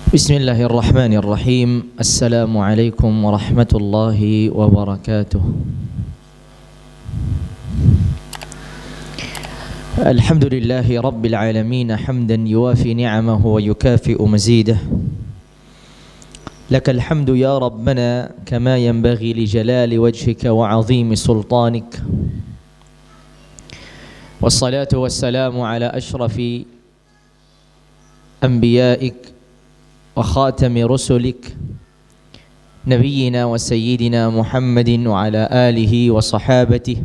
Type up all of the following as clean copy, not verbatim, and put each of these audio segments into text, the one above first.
Bismillahirrahmanirrahim. Assalamualaikum warahmatullahi wabarakatuh. Alhamdulillahi rabbil alamin hamdan yuwafi ni'amahu wa yukafi'u mazidah. Lakal hamdu ya rabbana kama yanbaghi li jalali wajhika wa 'azimi sultanik. Wassalatu wassalamu ala ashrafi anbiya'ik وخاتم رسلك نبينا وسيدنا محمد وعلى آله وصحابته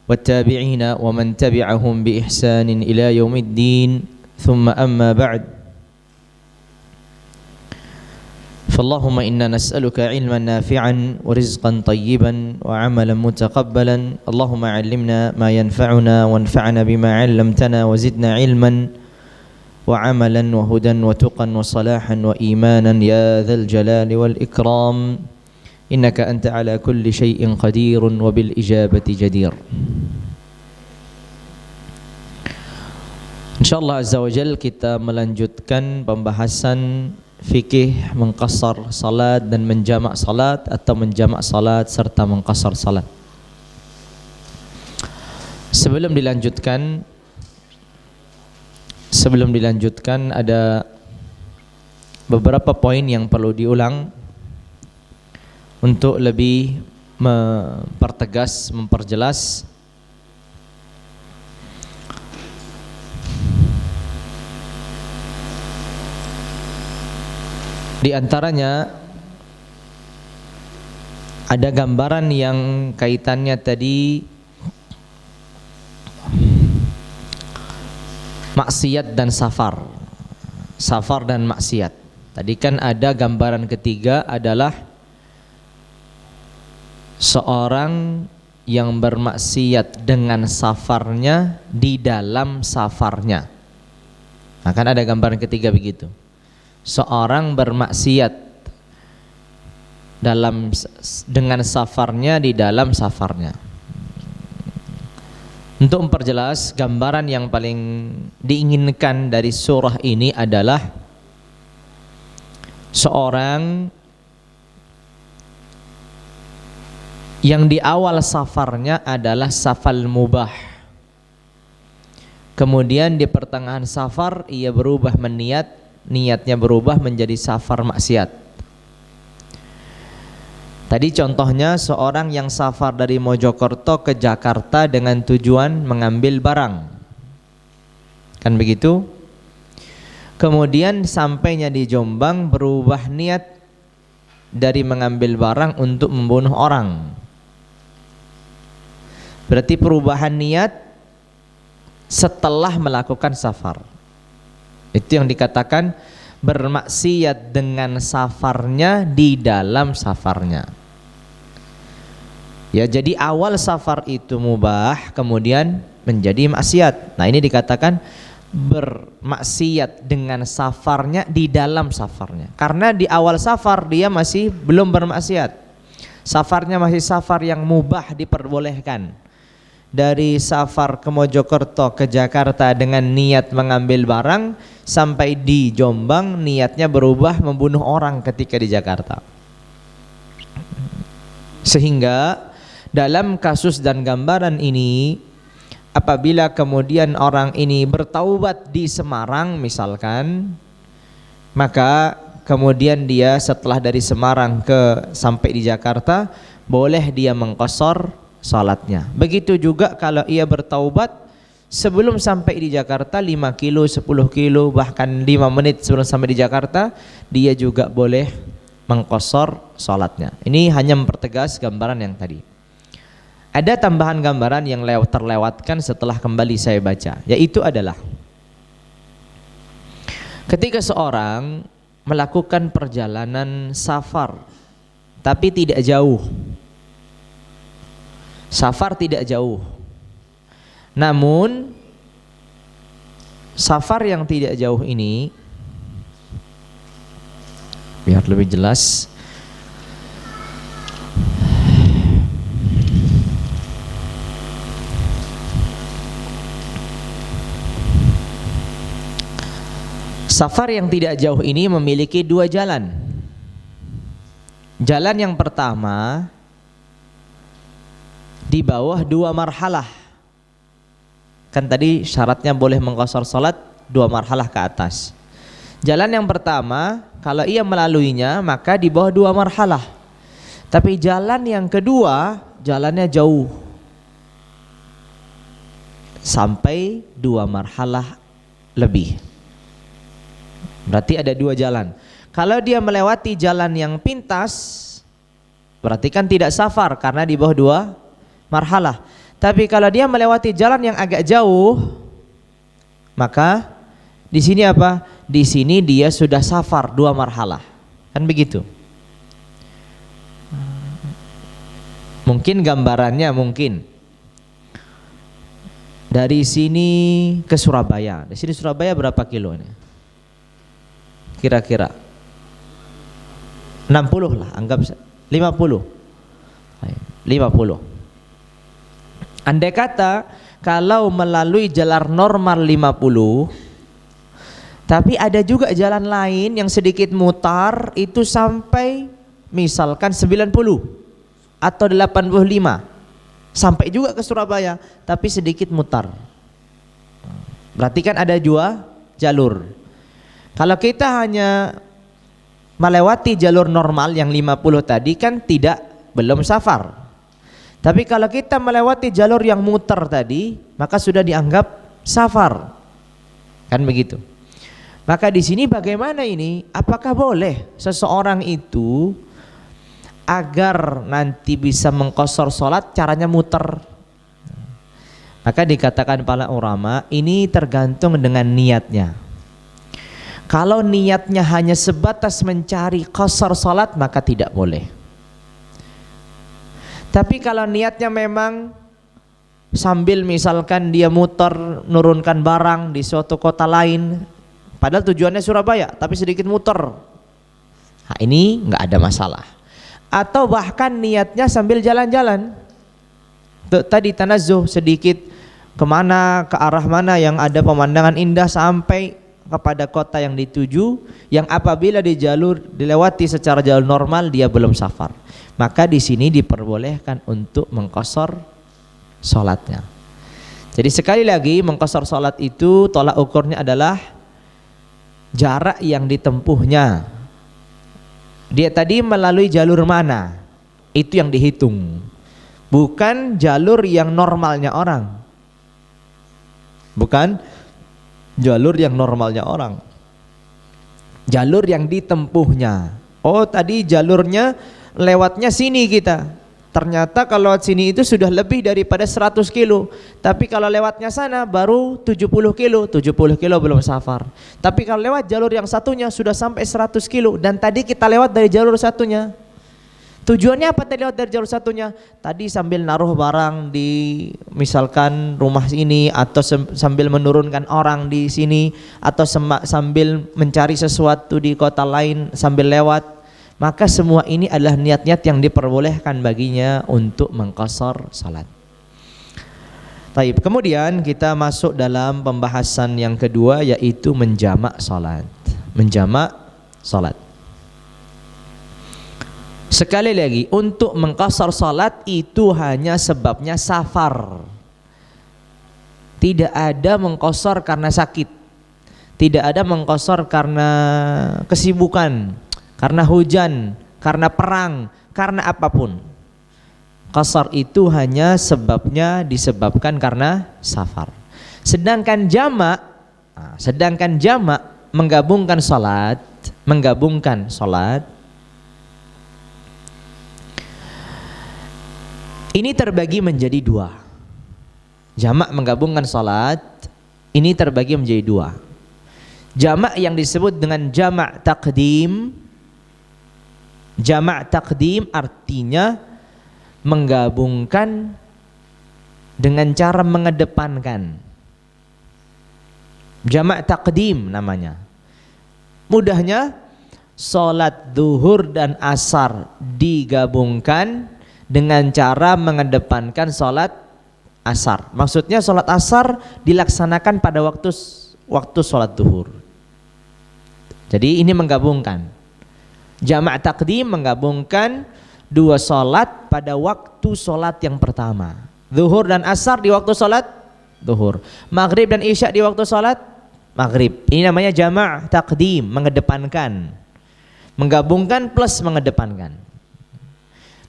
والتابعين ومن تبعهم بإحسان إلى يوم الدين ثم أما بعد فاللهم إنا نسألك علما نافعا ورزقا طيبا وعملا متقبلا اللهم علمنا ما ينفعنا وانفعنا بما علمتنا وزدنا علما وعملا وهدى وتقا وصلاحا وإيمانا يا ذا الجلال والإكرام إنك أنت على كل شيء قدير وبالإجابة جدير. InsyaAllah Azza wa Jal kita melanjutkan pembahasan fikih mengqasar salat dan menjamak salat atau menjamak salat serta mengqasar salat. Sebelum dilanjutkan ada beberapa poin yang perlu diulang untuk lebih mempertegas, memperjelas. Di antaranya ada gambaran yang kaitannya tadi maksiat dan safar dan maksiat. Tadi kan ada gambaran ketiga adalah seorang yang bermaksiat dengan safarnya di dalam safarnya. Nah, kan ada gambaran ketiga begitu. Seorang bermaksiat dengan safarnya di dalam safarnya. Untuk memperjelas, gambaran yang paling diinginkan dari surah ini adalah seorang yang di awal safarnya adalah safar mubah. Kemudian di pertengahan safar ia berubah niatnya berubah menjadi safar maksiat. Tadi contohnya seorang yang safar dari Mojokerto ke Jakarta dengan tujuan mengambil barang, kan begitu? Kemudian sampainya di Jombang berubah niat dari mengambil barang untuk membunuh orang. Berarti perubahan niat setelah melakukan safar. Itu yang dikatakan bermaksiat dengan safarnya di dalam safarnya. Ya, jadi awal safar itu mubah, kemudian menjadi maksiat. Nah, ini dikatakan bermaksiat dengan safarnya di dalam safarnya. Karena di awal safar dia masih belum bermaksiat. Safarnya masih safar yang mubah, diperbolehkan. Dari safar ke Mojokerto ke Jakarta dengan niat mengambil barang, sampai di Jombang niatnya berubah membunuh orang ketika di Jakarta. Sehingga dalam kasus dan gambaran ini, apabila kemudian orang ini bertaubat di Semarang misalkan, maka kemudian dia setelah dari Semarang sampai di Jakarta, boleh dia mengqasar salatnya. Begitu juga kalau ia bertaubat sebelum sampai di Jakarta 5 kilo, 10 kilo, bahkan 5 menit sebelum sampai di Jakarta, dia juga boleh mengqasar salatnya. Ini hanya mempertegas gambaran yang tadi. Ada tambahan gambaran yang terlewatkan setelah kembali saya baca, yaitu adalah ketika seorang melakukan perjalanan safar tapi tidak jauh. Safar tidak jauh. Namun safar yang tidak jauh ini, biar lebih jelas, Safar yang tidak jauh ini memiliki dua jalan. Jalan yang pertama di bawah dua marhalah. Kan tadi syaratnya boleh mengqashar salat dua marhalah ke atas. Jalan yang pertama, kalau ia melaluinya maka di bawah dua marhalah. Tapi jalan yang kedua, jalannya jauh, sampai dua marhalah lebih. Berarti ada dua jalan. Kalau dia melewati jalan yang pintas, berarti kan tidak safar karena di bawah dua marhalah. Tapi kalau dia melewati jalan yang agak jauh, maka di sini apa? Di sini dia sudah safar dua marhalah. Kan begitu. Mungkin gambarannya dari sini ke Surabaya. Di sini Surabaya berapa kilo ini? Kira-kira 60 lah, anggap 50. 50. Andai kata kalau melalui jalan normal 50, tapi ada juga jalan lain yang sedikit mutar, itu sampai misalkan 90 atau 85, sampai juga ke Surabaya tapi sedikit mutar. Berarti kan ada dua jalur. Kalau kita hanya melewati jalur normal yang 50 tadi kan belum safar. Tapi kalau kita melewati jalur yang muter tadi, maka sudah dianggap safar. Kan begitu. Maka di sini bagaimana ini? Apakah boleh seseorang itu agar nanti bisa mengqashar salat caranya muter? Maka dikatakan para ulama, ini tergantung dengan niatnya. Kalau niatnya hanya sebatas mencari qashar salat, maka tidak boleh. Tapi kalau niatnya memang sambil misalkan dia muter nurunkan barang di suatu kota lain, padahal tujuannya Surabaya tapi sedikit muter, nah ini nggak ada masalah. Atau bahkan niatnya sambil jalan-jalan, tadi tanazzuh sedikit kemana, ke arah mana yang ada pemandangan indah sampai kepada kota yang dituju, yang apabila dilewati secara jalur normal dia belum safar, maka di sini diperbolehkan untuk mengqashar salatnya. Jadi sekali lagi, mengqashar salat itu tolak ukurnya adalah jarak yang ditempuhnya. Dia tadi melalui jalur mana, itu yang dihitung, bukan jalur yang normalnya orang. Bukan jalur yang normalnya orang, jalur yang ditempuhnya. Oh tadi jalurnya lewatnya sini kita, ternyata kalau lewat sini itu sudah lebih daripada 100 kilo. Tapi kalau lewatnya sana baru 70 kilo, 70 kilo belum safar. Tapi kalau lewat jalur yang satunya sudah sampai 100 kilo, dan tadi kita lewat dari jalur satunya. Tujuannya apa tadi lewat dari jalur satunya? Tadi sambil naruh barang di misalkan rumah ini, atau sambil menurunkan orang di sini, atau sambil mencari sesuatu di kota lain sambil lewat. Maka semua ini adalah niat-niat yang diperbolehkan baginya untuk mengqashar salat. Baik, kemudian kita masuk dalam pembahasan yang kedua, yaitu menjamak salat. Menjamak salat. Sekali lagi, untuk mengqashar salat itu hanya sebabnya safar. Tidak ada mengqashar karena sakit. Tidak ada mengqashar karena kesibukan, karena hujan, karena perang, karena apapun. Qashar itu hanya sebabnya disebabkan karena safar. Sedangkan jamak menggabungkan salat, ini terbagi menjadi dua. Jamak menggabungkan salat ini terbagi menjadi dua. Jamak yang disebut dengan jamak taqdim. Jamak taqdim artinya menggabungkan dengan cara mengedepankan. Jamak taqdim namanya. Mudahnya, salat zuhur dan asar digabungkan dengan cara mengedepankan salat asar. Maksudnya salat asar dilaksanakan pada waktu salat zuhur. Jadi ini menggabungkan. Jamak takdim menggabungkan dua solat pada waktu solat yang pertama. Zuhur dan asar di waktu solat zuhur. Maghrib dan isya di waktu solat maghrib. Ini namanya jamak takdim, mengedepankan. Menggabungkan plus mengedepankan.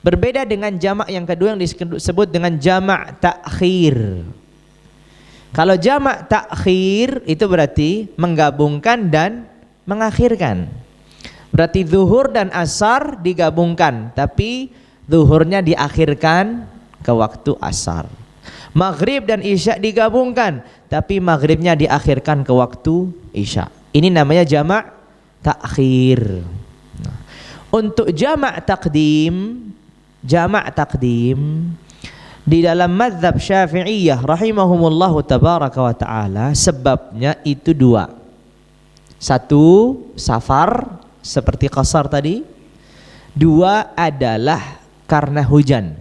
Berbeda dengan jamak yang kedua yang disebut dengan jamak takhir. Kalau jamak takhir itu berarti menggabungkan dan mengakhirkan. Berarti zuhur dan asar digabungkan, tapi zuhurnya diakhirkan ke waktu asar. Maghrib dan isya digabungkan, tapi maghribnya diakhirkan ke waktu isya. Ini namanya jamak takhir. Nah, untuk jamak takdim di dalam mazhab Syafi'iyah rahimahumullahu tabaraka wa ta'ala, sebabnya itu dua. Satu, safar seperti qasar tadi. Dua adalah karena hujan.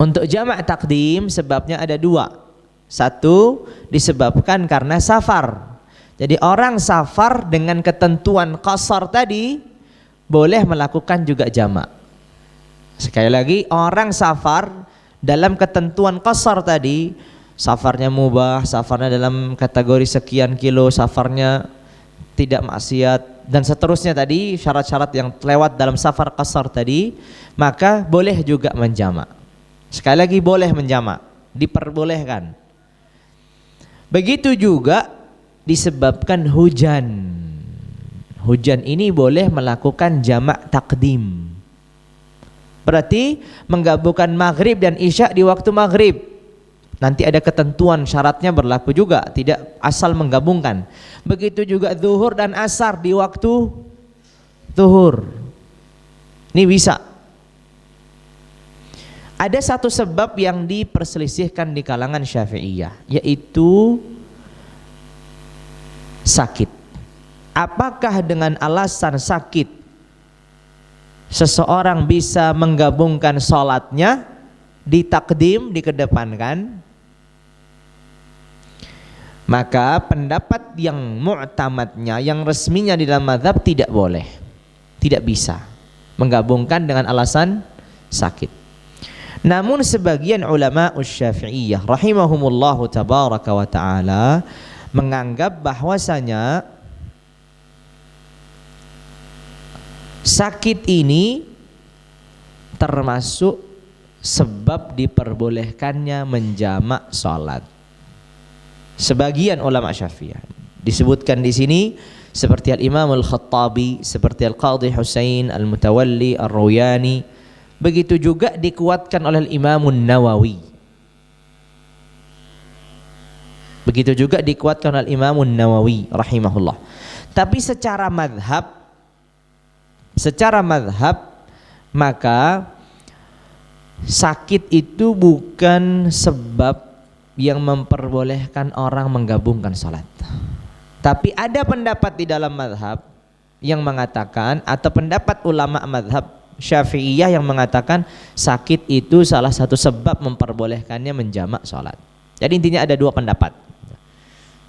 Untuk jamak takdim sebabnya ada dua. Satu, disebabkan karena safar. Jadi orang safar dengan ketentuan qasar tadi boleh melakukan juga jamak. Sekali lagi, orang safar dalam ketentuan qasar tadi, safarnya mubah, safarnya dalam kategori sekian kilo, safarnya tidak maksiat dan seterusnya tadi, syarat-syarat yang lewat dalam safar qasar tadi, maka boleh juga menjamak. Sekali lagi boleh menjamak, diperbolehkan. Begitu juga disebabkan hujan. Hujan ini boleh melakukan jamak takdim. Berarti menggabungkan maghrib dan isya di waktu maghrib. Nanti ada ketentuan syaratnya berlaku juga, tidak asal menggabungkan. Begitu juga zuhur dan asar di waktu zuhur. Ini bisa. Ada satu sebab yang diperselisihkan di kalangan Syafi'iyah, yaitu sakit. Apakah dengan alasan sakit seseorang bisa menggabungkan sholatnya, ditakdim, dikedepankan? Maka pendapat yang mu'tamadnya, yang resminya di dalam mazhab, tidak boleh, tidak bisa menggabungkan dengan alasan sakit. Namun sebagian ulama Syafi'iyah rahimahumullahu tabaraka wa ta'ala menganggap bahwasanya sakit ini termasuk sebab diperbolehkannya menjamak sholat. Sebagian ulama Syafi'iyah disebutkan di sini seperti Al-Imam Al-Khattabi, seperti Al-Qadhi Husain Al-Mutawalli Ar-Ruyani, begitu juga dikuatkan oleh Al-Imam Nawawi. Begitu juga dikuatkan oleh Imam Nawawi rahimahullah. Tapi secara madhab maka sakit itu bukan sebab yang memperbolehkan orang menggabungkan salat. Tapi ada pendapat di dalam madhab yang mengatakan, atau pendapat ulama madhab Syafi'iyah yang mengatakan sakit itu salah satu sebab memperbolehkannya menjamak salat. Jadi intinya ada dua pendapat.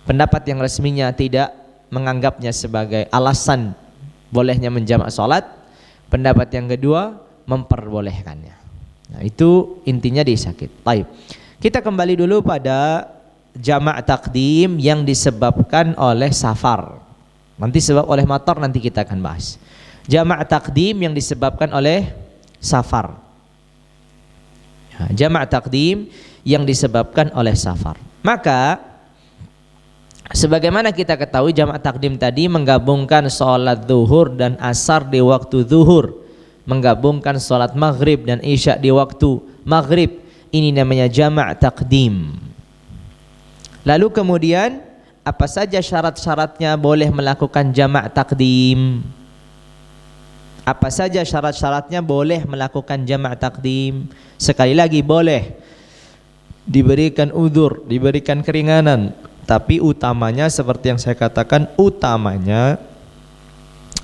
Pendapat yang resminya tidak menganggapnya sebagai alasan bolehnya menjamak salat. Pendapat yang kedua memperbolehkannya. Nah, itu intinya di sakit. Baik. Kita kembali dulu pada jamak takdim yang disebabkan oleh safar. Nanti sebab oleh matar nanti kita akan bahas. Jamak takdim yang disebabkan oleh safar. Jamak takdim yang disebabkan oleh safar. Maka sebagaimana kita ketahui, jamak takdim tadi menggabungkan sholat zuhur dan asar di waktu zuhur, menggabungkan sholat maghrib dan isya di waktu maghrib. Ini namanya jamak takdim. Lalu kemudian apa saja syarat-syaratnya boleh melakukan jamak takdim? Apa saja syarat-syaratnya boleh melakukan jamak takdim? Sekali lagi, boleh diberikan uzur, diberikan keringanan. Tapi utamanya seperti yang saya katakan, utamanya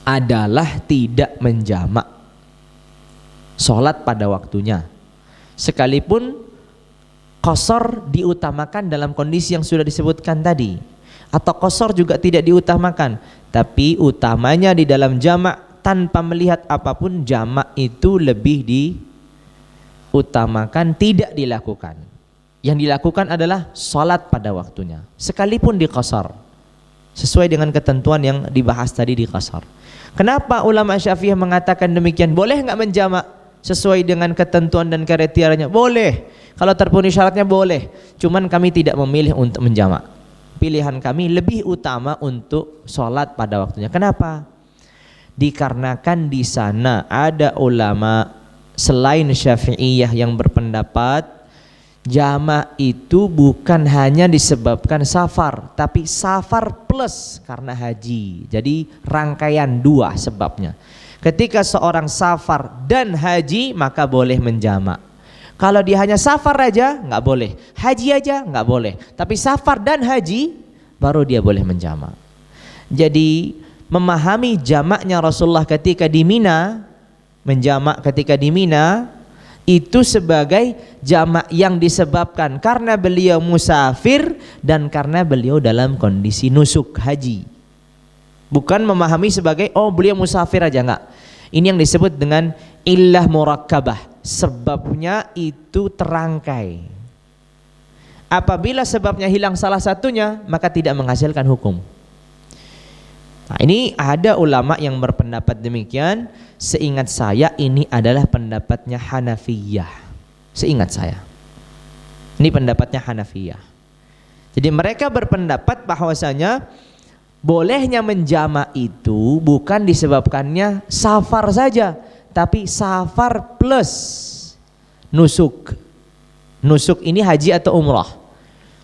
adalah tidak menjamak sholat pada waktunya. Sekalipun qasar diutamakan dalam kondisi yang sudah disebutkan tadi. atau qasar juga tidak diutamakan, tapi utamanya di dalam jamak tanpa melihat apapun, jamak itu lebih diutamakan, tidak dilakukan. Yang dilakukan adalah salat pada waktunya sekalipun di qasar, sesuai dengan ketentuan yang dibahas tadi di qasar. Kenapa ulama Syafi'iyah mengatakan demikian? Boleh nggak menjamak sesuai dengan ketentuan dan kriterianya? Boleh. Kalau terpenuhi syaratnya boleh. Cuman kami tidak memilih untuk menjamak. Pilihan kami lebih utama untuk sholat pada waktunya. Kenapa? Dikarenakan di sana ada ulama selain Syafi'iyah yang berpendapat jamak itu bukan hanya disebabkan safar, tapi safar plus karena haji. Jadi rangkaian dua sebabnya. Ketika seorang safar dan haji maka boleh menjamak. Kalau dia hanya safar aja nggak boleh, haji aja nggak boleh, tapi safar dan haji baru dia boleh menjamak. Jadi memahami jamaknya Rasulullah ketika di Mina, menjamak ketika di Mina itu sebagai jamak yang disebabkan karena beliau musafir dan karena beliau dalam kondisi nusuk haji. Bukan memahami sebagai oh beliau musafir aja, enggak. Ini yang disebut dengan illah murakkabah. Sebabnya itu terangkai. Apabila sebabnya hilang salah satunya, maka tidak menghasilkan hukum. Nah, ini ada ulama yang berpendapat demikian. Seingat saya ini adalah pendapatnya Hanafiyah. Seingat saya ini pendapatnya Hanafiyah. Jadi mereka berpendapat bahwasanya bolehnya menjamak itu bukan disebabkannya safar saja, tapi safar plus nusuk. Nusuk ini haji atau umrah.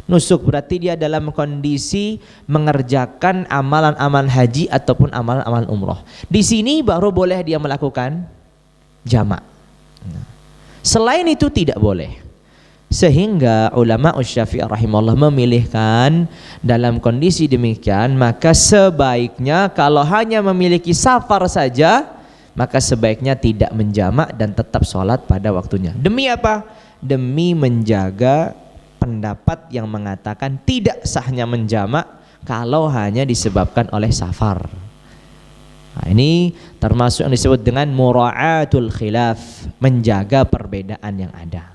Nusuk berarti dia dalam kondisi mengerjakan amalan-amalan haji ataupun amalan-amalan umrah. Di sini baru boleh dia melakukan jamak. Selain itu tidak boleh. Sehingga ulama Syafi'i rahimahullah memilihkan dalam kondisi demikian maka sebaiknya kalau hanya memiliki safar saja maka sebaiknya tidak menjamak dan tetap sholat pada waktunya. Demi apa? Demi menjaga pendapat yang mengatakan tidak sahnya menjamak kalau hanya disebabkan oleh safar. Nah, ini termasuk yang disebut dengan mura'atul khilaf, menjaga perbedaan yang ada.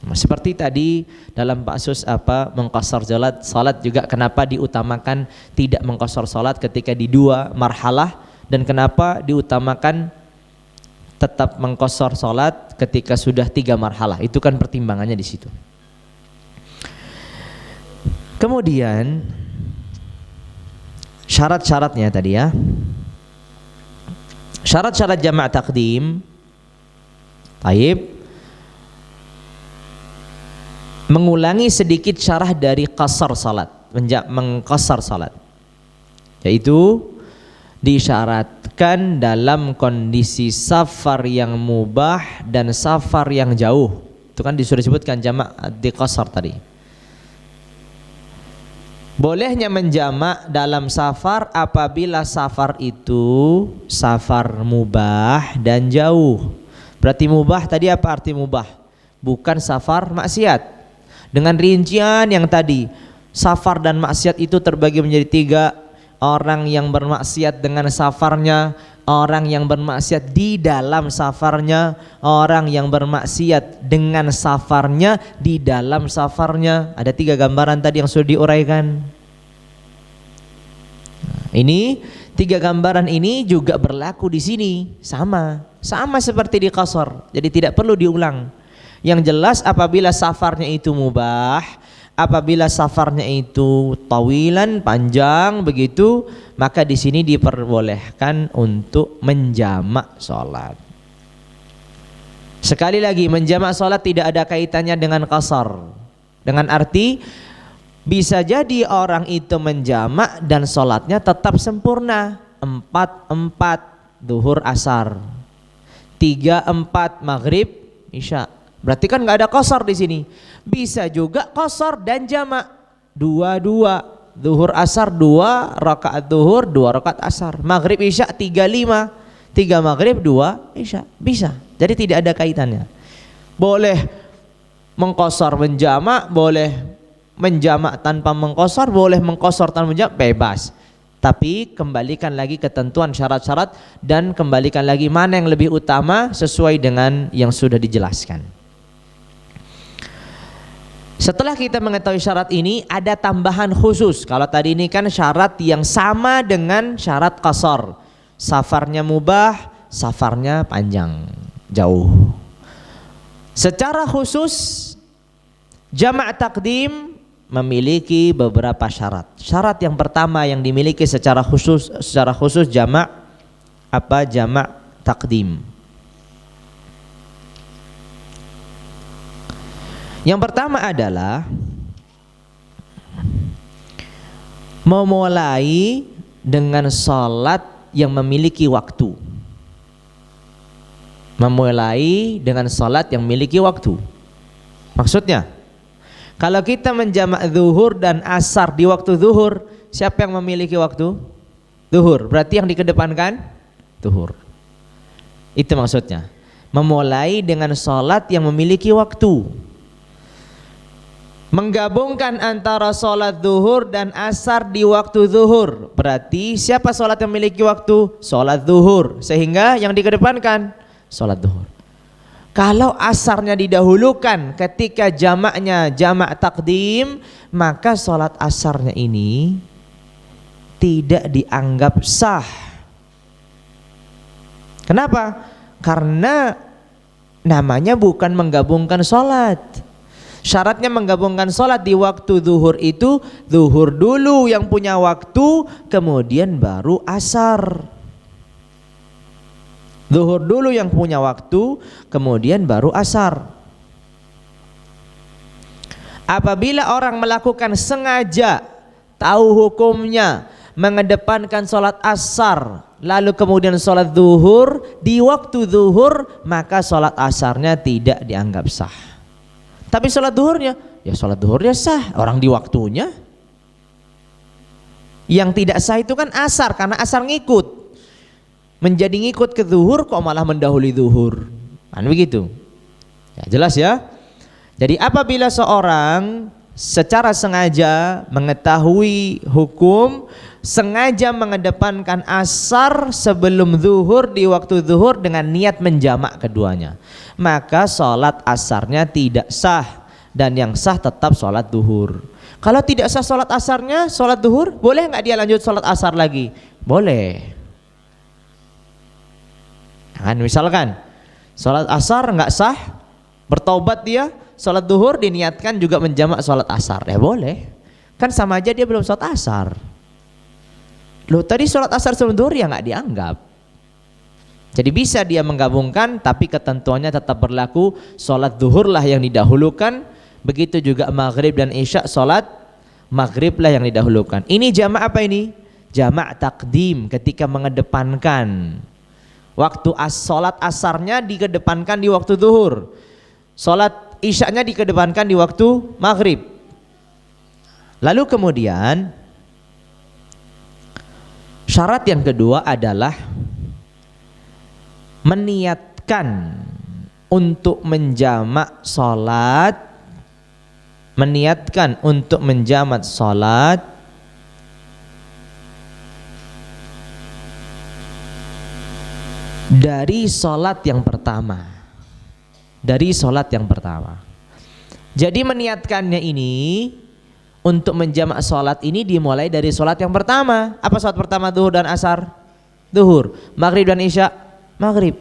Nah, seperti tadi dalam kasus mengqasar salat juga kenapa diutamakan tidak mengqasar salat ketika di dua marhalah dan kenapa diutamakan tetap mengqasar salat ketika sudah 3 marhalah. Itu kan pertimbangannya di situ. Kemudian syarat-syaratnya tadi ya. Syarat-syarat jama' taqdim. Taib. Mengulangi sedikit syarah dari qasar salat, mengqasar salat. Yaitu disyaratkan dalam kondisi safar yang mubah dan safar yang jauh. Itu kan disuruh disebutkan jama' di qasar tadi. Bolehnya menjamak dalam safar apabila safar itu safar mubah dan jauh. Berarti mubah tadi apa arti mubah? Bukan safar maksiat. Dengan rincian yang tadi, safar dan maksiat itu terbagi menjadi 3. Orang yang bermaksiat dengan safarnya, orang yang bermaksiat di dalam safarnya, orang yang bermaksiat dengan safarnya di dalam safarnya. Ada 3 gambaran tadi yang sudah diuraikan. Nah, ini 3 gambaran ini juga berlaku di sini, sama seperti di qasar. Jadi tidak perlu diulang. Yang jelas apabila safarnya itu mubah, apabila safarnya itu tawilan, panjang begitu, maka di sini diperbolehkan untuk menjamak sholat. Sekali lagi, menjamak sholat tidak ada kaitannya dengan qasar. Dengan arti bisa jadi orang itu menjamak dan sholatnya tetap sempurna 4-4 duhur asar, 3-4 maghrib isya. Berarti kan nggak ada qasar di sini. Bisa juga qasar dan jamak 2-2, duhur asar 2 rakaat duhur, 2 rakaat asar, maghrib isya 3-5, 3 maghrib 2 isya, bisa. Jadi tidak ada kaitannya. Boleh mengqasar menjamak, boleh menjamak tanpa mengqasar, boleh mengqasar tanpa menjamak, bebas. Tapi kembalikan lagi ketentuan syarat-syarat dan kembalikan lagi mana yang lebih utama sesuai dengan yang sudah dijelaskan. Setelah kita mengetahui syarat ini, ada tambahan khusus. Kalau tadi ini kan syarat yang sama dengan syarat qasar. Safarnya mubah, safarnya panjang, jauh. Secara khusus jamak takdim memiliki beberapa syarat. Syarat yang pertama yang dimiliki secara khusus jamak apa? Jamak takdim. Yang pertama adalah memulai dengan salat yang memiliki waktu. Memulai dengan salat yang memiliki waktu. Maksudnya, kalau kita menjamak zuhur dan asar di waktu zuhur, siapa yang memiliki waktu? Zuhur. Berarti yang dikedepankan zuhur. Itu maksudnya. Memulai dengan salat yang memiliki waktu. Menggabungkan antara salat zuhur dan asar di waktu zuhur. Berarti siapa salat yang memiliki waktu? Salat zuhur. Sehingga yang dikedepankan salat zuhur. Kalau asarnya didahulukan ketika jamaknya jamak takdim, maka sholat asarnya ini tidak dianggap sah. Kenapa? Karena namanya bukan menggabungkan sholat. Syaratnya menggabungkan sholat di waktu zuhur itu, zuhur dulu yang punya waktu, kemudian baru asar. Zuhur dulu yang punya waktu, kemudian baru asar. Apabila orang melakukan sengaja, tahu hukumnya, mengedepankan sholat asar, lalu kemudian sholat zuhur di waktu zuhur, maka sholat asarnya tidak dianggap sah. Tapi sholat zuhurnya, ya sholat zuhurnya sah, orang di waktunya. Yang tidak sah itu kan asar, karena asar ngikut. Menjadi ngikut ke zuhur kok malah mendahului zuhur, kan begitu ya, jelas ya. Jadi apabila seorang secara sengaja mengetahui hukum, sengaja mengedepankan asar sebelum zuhur di waktu zuhur dengan niat menjamak keduanya, maka sholat asarnya tidak sah, dan yang sah tetap sholat zuhur. Kalau tidak sah sholat asarnya, sholat zuhur, boleh nggak dia lanjut sholat asar lagi? Boleh. Kan misalkan sholat asar nggak sah, bertobat dia, sholat zuhur diniatkan juga menjamak sholat asar, ya boleh. Kan sama aja dia belum sholat asar. Loh tadi sholat asar sebelum zuhur ya nggak dianggap. Jadi bisa dia menggabungkan, tapi ketentuannya tetap berlaku, sholat zuhur lah yang didahulukan. Begitu juga maghrib dan isya, sholat maghrib lah yang didahulukan. Ini jamak apa ini? Jamak takdim, ketika mengedepankan waktu sholat asarnya dikedepankan di waktu zuhur, sholat isyaknya dikedepankan di waktu maghrib. Lalu kemudian syarat yang kedua adalah meniatkan untuk menjamak sholat, meniatkan untuk menjamak sholat dari sholat yang pertama. Dari sholat yang pertama. Jadi meniatkannya ini untuk menjamak sholat ini dimulai dari sholat yang pertama. Apa sholat pertama? Zuhur dan asar? Zuhur. Maghrib dan isya? Maghrib.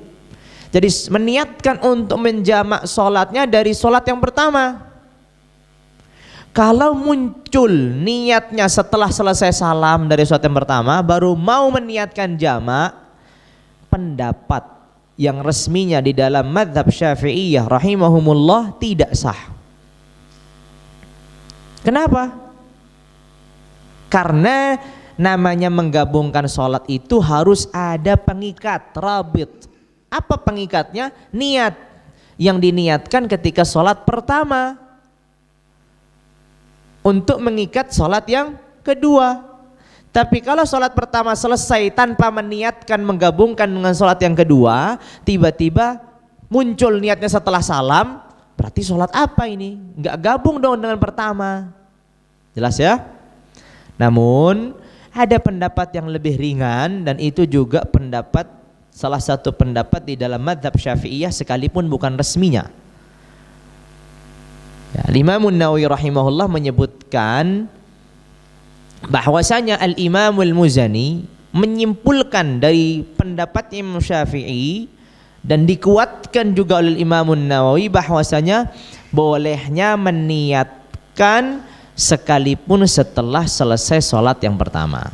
Jadi meniatkan untuk menjamak sholatnya dari sholat yang pertama. Kalau muncul niatnya setelah selesai salam dari sholat yang pertama, baru mau meniatkan jamak, pendapat yang resminya di dalam mazhab Syafi'iyah rahimahumullah tidak sah. Kenapa? Karena namanya menggabungkan sholat itu harus ada pengikat, rabit. Apa pengikatnya? Niat yang diniatkan ketika sholat pertama untuk mengikat sholat yang kedua. Tapi kalau sholat pertama selesai tanpa meniatkan menggabungkan dengan sholat yang kedua, tiba-tiba muncul niatnya setelah salam, berarti sholat apa ini? Nggak gabung dong dengan pertama. Jelas ya? Namun ada pendapat yang lebih ringan, dan itu juga salah satu pendapat di dalam mazhab Syafi'iyah sekalipun bukan resminya. Ya, Imam Nawawi rahimahullah menyebutkan bahwasanya Al-Imam Al-Muzani menyimpulkan dari pendapat Imam Syafi'i dan dikuatkan juga oleh Imam Nawawi bahwasanya bolehnya meniatkan sekalipun setelah selesai sholat yang pertama.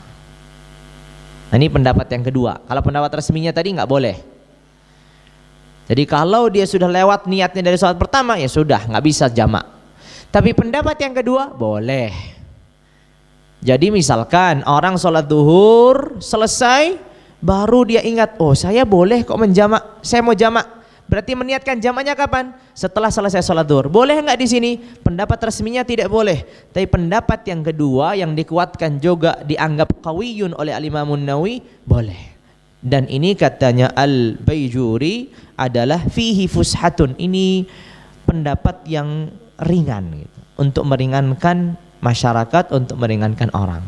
Nah, ini pendapat yang kedua. Kalau pendapat resminya tadi nggak boleh. Jadi kalau dia sudah lewat niatnya dari sholat pertama, ya sudah, nggak bisa jamak. Tapi pendapat yang kedua boleh. Jadi misalkan orang sholat zuhur selesai, baru dia ingat, oh saya boleh kok menjamak, saya mau jamak. Berarti meniatkan jamaknya kapan? Setelah selesai sholat zuhur. Boleh nggak di sini? Pendapat resminya tidak boleh. Tapi pendapat yang kedua yang dikuatkan juga dianggap qawiyun oleh Al-Imam Nawawi, boleh. Dan ini katanya Al-Baijuri adalah fihi fushatun. Ini pendapat yang ringan gitu, untuk meringankan masyarakat, untuk meringankan orang.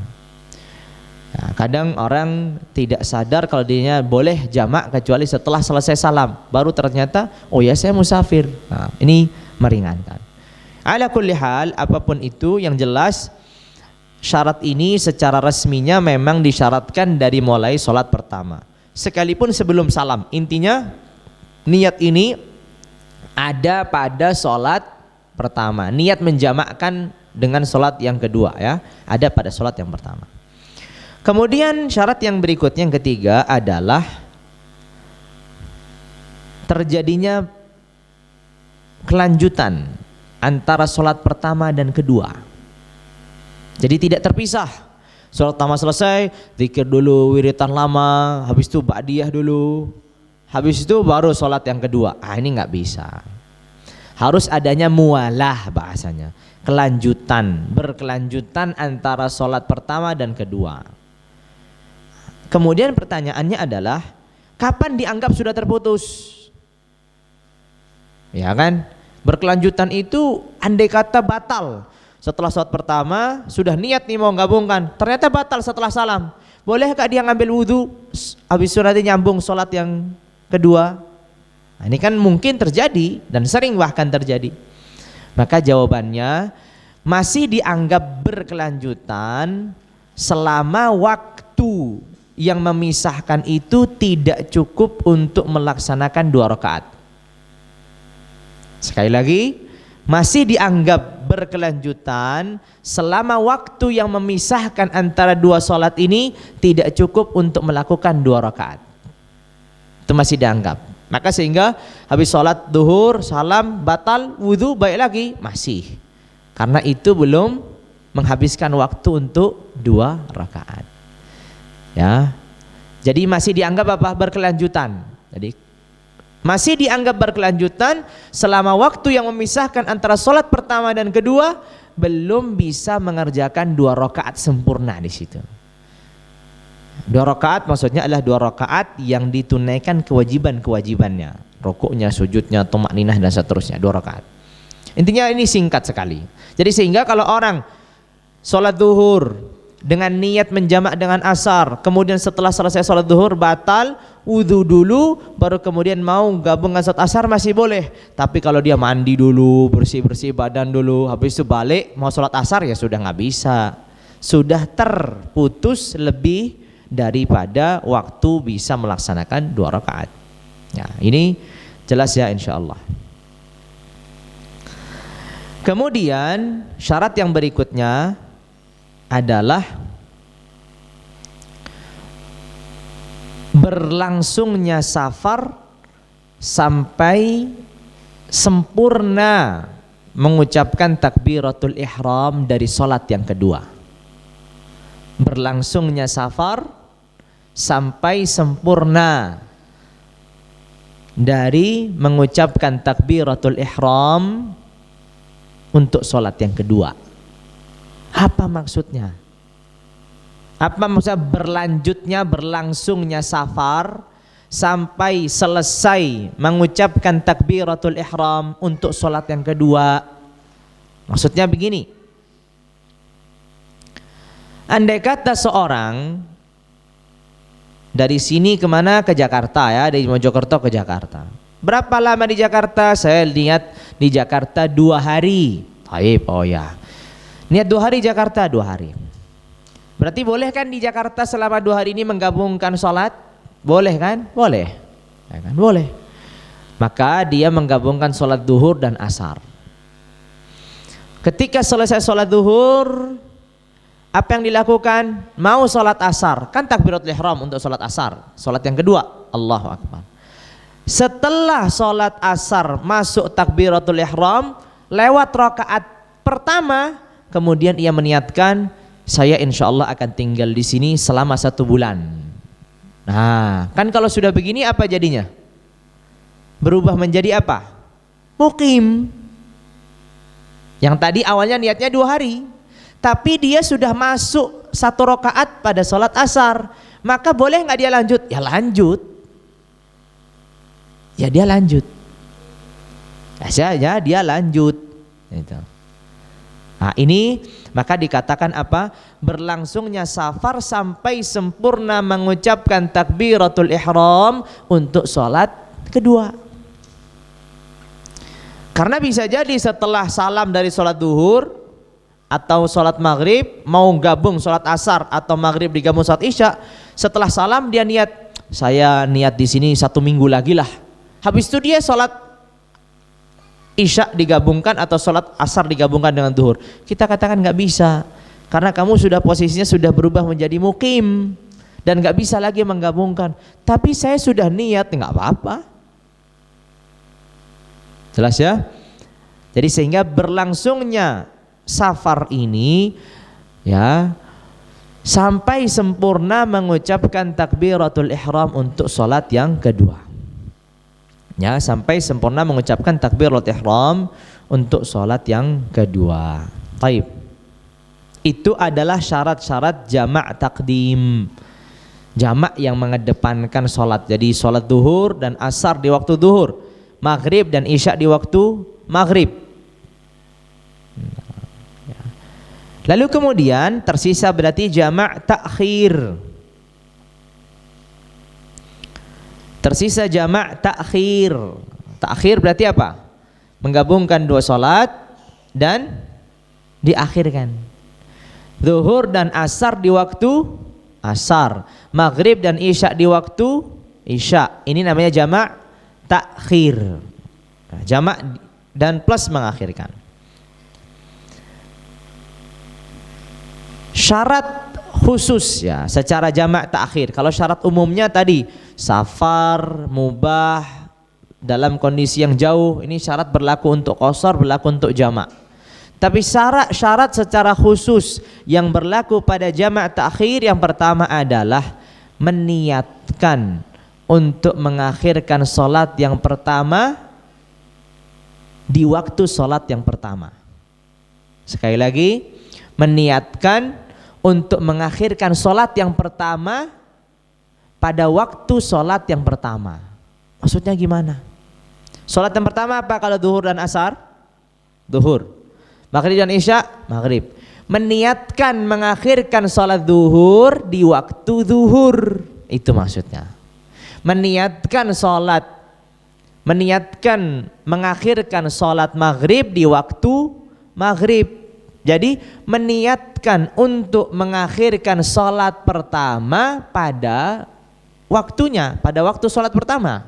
Nah, kadang orang tidak sadar kalau dirinya boleh jamak kecuali setelah selesai salam, baru ternyata oh ya saya musafir. Nah, ini meringankan. Ala kulli hal, apapun itu yang jelas syarat ini secara resminya memang disyaratkan dari mulai sholat pertama, sekalipun sebelum salam. Intinya niat ini ada pada sholat pertama, niat menjamakkan dengan sholat yang kedua ya, ada pada sholat yang pertama. Kemudian syarat yang berikutnya, yang ketiga adalah terjadinya kelanjutan antara sholat pertama dan kedua. Jadi tidak terpisah. Sholat pertama selesai, zikir dulu, wiritan lama, habis itu ba'diyah dulu, habis itu baru sholat yang kedua. Ini nggak bisa. Harus adanya mualah bahasanya, kelanjutan, berkelanjutan antara sholat pertama dan kedua. Kemudian pertanyaannya adalah kapan dianggap sudah terputus? Ya kan? Berkelanjutan itu andai kata batal setelah sholat pertama, sudah niat nih mau gabungkan, ternyata batal setelah salam. Bolehkah dia ngambil wudhu habis itu nanti nyambung sholat yang kedua? Nah, ini kan mungkin terjadi dan sering bahkan terjadi. Maka jawabannya masih dianggap berkelanjutan selama waktu yang memisahkan itu tidak cukup untuk melaksanakan 2 rakaat. Sekali lagi, masih dianggap berkelanjutan selama waktu yang memisahkan antara 2 sholat ini tidak cukup untuk melakukan 2 rakaat. Itu masih dianggap. Maka sehingga habis sholat duhur, salam, batal, wudhu, baik lagi, masih. Karena itu belum menghabiskan waktu untuk 2 rakaat. Ya, jadi masih dianggap apa? Berkelanjutan. Jadi masih dianggap berkelanjutan selama waktu yang memisahkan antara sholat pertama dan kedua belum bisa mengerjakan 2 rakaat sempurna di situ. 2 rakaat maksudnya adalah 2 rakaat yang ditunaikan kewajiban-kewajibannya, rukuknya, sujudnya, tumakninah dan seterusnya, 2 rakaat. Intinya ini singkat sekali. Jadi sehingga kalau orang sholat zuhur dengan niat menjamak dengan asar, kemudian setelah selesai sholat zuhur batal, wudhu dulu, baru kemudian mau gabung dengan sholat asar masih boleh. Tapi kalau dia mandi dulu, bersih-bersih badan dulu, habis itu balik mau sholat asar, ya sudah nggak bisa, sudah terputus lebih daripada waktu bisa melaksanakan 2 rakaat. Ya, ini jelas ya insyaallah. Kemudian syarat yang berikutnya adalah berlangsungnya safar sampai sempurna mengucapkan takbiratul ihram dari sholat yang kedua. Berlangsungnya safar sampai sempurna dari mengucapkan takbiratul ihram untuk sholat yang kedua. Apa maksudnya? Apa maksudnya berlangsungnya safar sampai selesai mengucapkan takbiratul ihram untuk sholat yang kedua? Maksudnya begini, Andai kata seorang dari sini kemana, ke Jakarta ya, dari Mojokerto ke Jakarta. Berapa lama di Jakarta? Saya lihat di Jakarta 2 hari. Baik, oh ya. Niat 2 hari Jakarta 2 hari. Berarti boleh kan di Jakarta selama 2 hari ini menggabungkan sholat? Boleh kan? Boleh. Ya kan? Boleh. Maka dia menggabungkan sholat duhur dan asar. Ketika selesai sholat duhur, apa yang dilakukan? Mau sholat asar, kan takbiratul ihram untuk sholat asar, sholat yang kedua, Allahu Akbar. Setelah sholat asar masuk takbiratul ihram, lewat rakaat pertama, kemudian ia meniatkan, saya insya Allah akan tinggal di sini selama 1 bulan. Nah, kan kalau sudah begini apa jadinya? Berubah menjadi apa? Mukim. Yang tadi awalnya niatnya 2 hari, tapi dia sudah masuk 1 rakaat pada sholat asar, maka boleh nggak dia lanjut? Ya lanjut. Ya dia lanjut. Ya dia lanjut. Gitu. Nah ini maka dikatakan apa? Berlangsungnya safar sampai sempurna mengucapkan takbiratul ihram untuk sholat kedua. Karena bisa jadi setelah salam dari sholat duhur atau sholat maghrib, mau gabung sholat asar atau maghrib digabung sholat isya, setelah salam dia niat, saya niat di sini 1 minggu lagi lah. Habis itu dia sholat isya digabungkan atau sholat asar digabungkan dengan duhur. Kita katakan nggak bisa, karena kamu sudah posisinya sudah berubah menjadi mukim dan nggak bisa lagi menggabungkan. Tapi saya sudah niat, nggak apa-apa. Jelas ya? Jadi sehingga berlangsungnya safar ini ya sampai sempurna mengucapkan takbiratul ihram untuk sholat yang kedua. Ya, sampai sempurna mengucapkan takbiratul ihram untuk sholat yang kedua. Taib. Itu adalah syarat-syarat jamak takdim. Jamak yang mengedepankan sholat. Jadi sholat duhur dan asar di waktu duhur, maghrib dan isya di waktu maghrib. Lalu kemudian tersisa berarti jamak takhir. Tersisa jamak takhir. Takhir berarti apa? Menggabungkan 2 sholat dan diakhirkan. Zuhur dan asar di waktu asar, maghrib dan isya di waktu isya. Ini namanya jamak takhir. Nah, jamak dan plus mengakhirkan. Syarat khusus ya secara jamak takhir. Kalau syarat umumnya tadi safar, mubah, dalam kondisi yang jauh, ini syarat berlaku untuk qasar, berlaku untuk jamak. Tapi syarat secara khusus yang berlaku pada jamak takhir yang pertama adalah meniatkan untuk mengakhirkan sholat yang pertama di waktu sholat yang pertama. Sekali lagi, meniatkan untuk mengakhirkan sholat yang pertama pada waktu sholat yang pertama. Maksudnya gimana? Sholat yang pertama apa kalau duhur dan asar? Duhur. Maghrib dan isya? Maghrib. Meniatkan mengakhirkan sholat duhur di waktu duhur. Itu maksudnya. Meniatkan mengakhirkan sholat maghrib di waktu maghrib. Jadi meniatkan untuk mengakhirkan sholat pertama pada waktunya, pada waktu sholat pertama.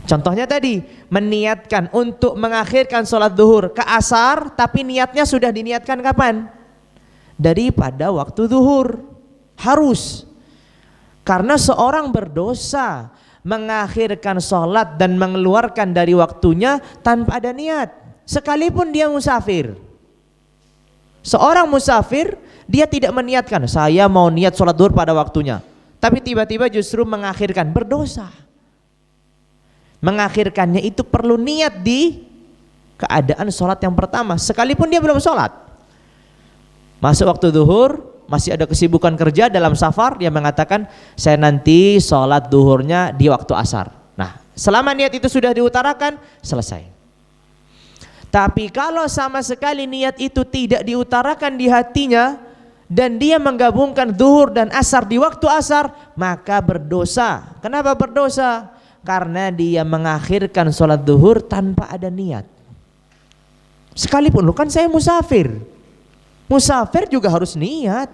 Contohnya tadi, meniatkan untuk mengakhirkan sholat duhur ke asar, tapi niatnya sudah diniatkan kapan? Daripada waktu duhur. Harus. Karena seorang berdosa mengakhirkan sholat dan mengeluarkan dari waktunya tanpa ada niat, sekalipun dia musafir. Seorang musafir, dia tidak meniatkan, saya mau niat sholat duhur pada waktunya, tapi tiba-tiba justru mengakhirkan, berdosa. Mengakhirkannya itu perlu niat di keadaan sholat yang pertama, sekalipun dia belum sholat. Masuk waktu duhur, masih ada kesibukan kerja dalam safar, dia mengatakan saya nanti sholat duhurnya di waktu asar. Nah, selama niat itu sudah diutarakan, selesai. Tapi kalau sama sekali niat itu tidak diutarakan di hatinya dan dia menggabungkan zuhur dan asar di waktu asar, maka berdosa. Kenapa berdosa? Karena dia mengakhirkan sholat zuhur tanpa ada niat. Sekalipun, loh kan saya musafir. Musafir juga harus niat.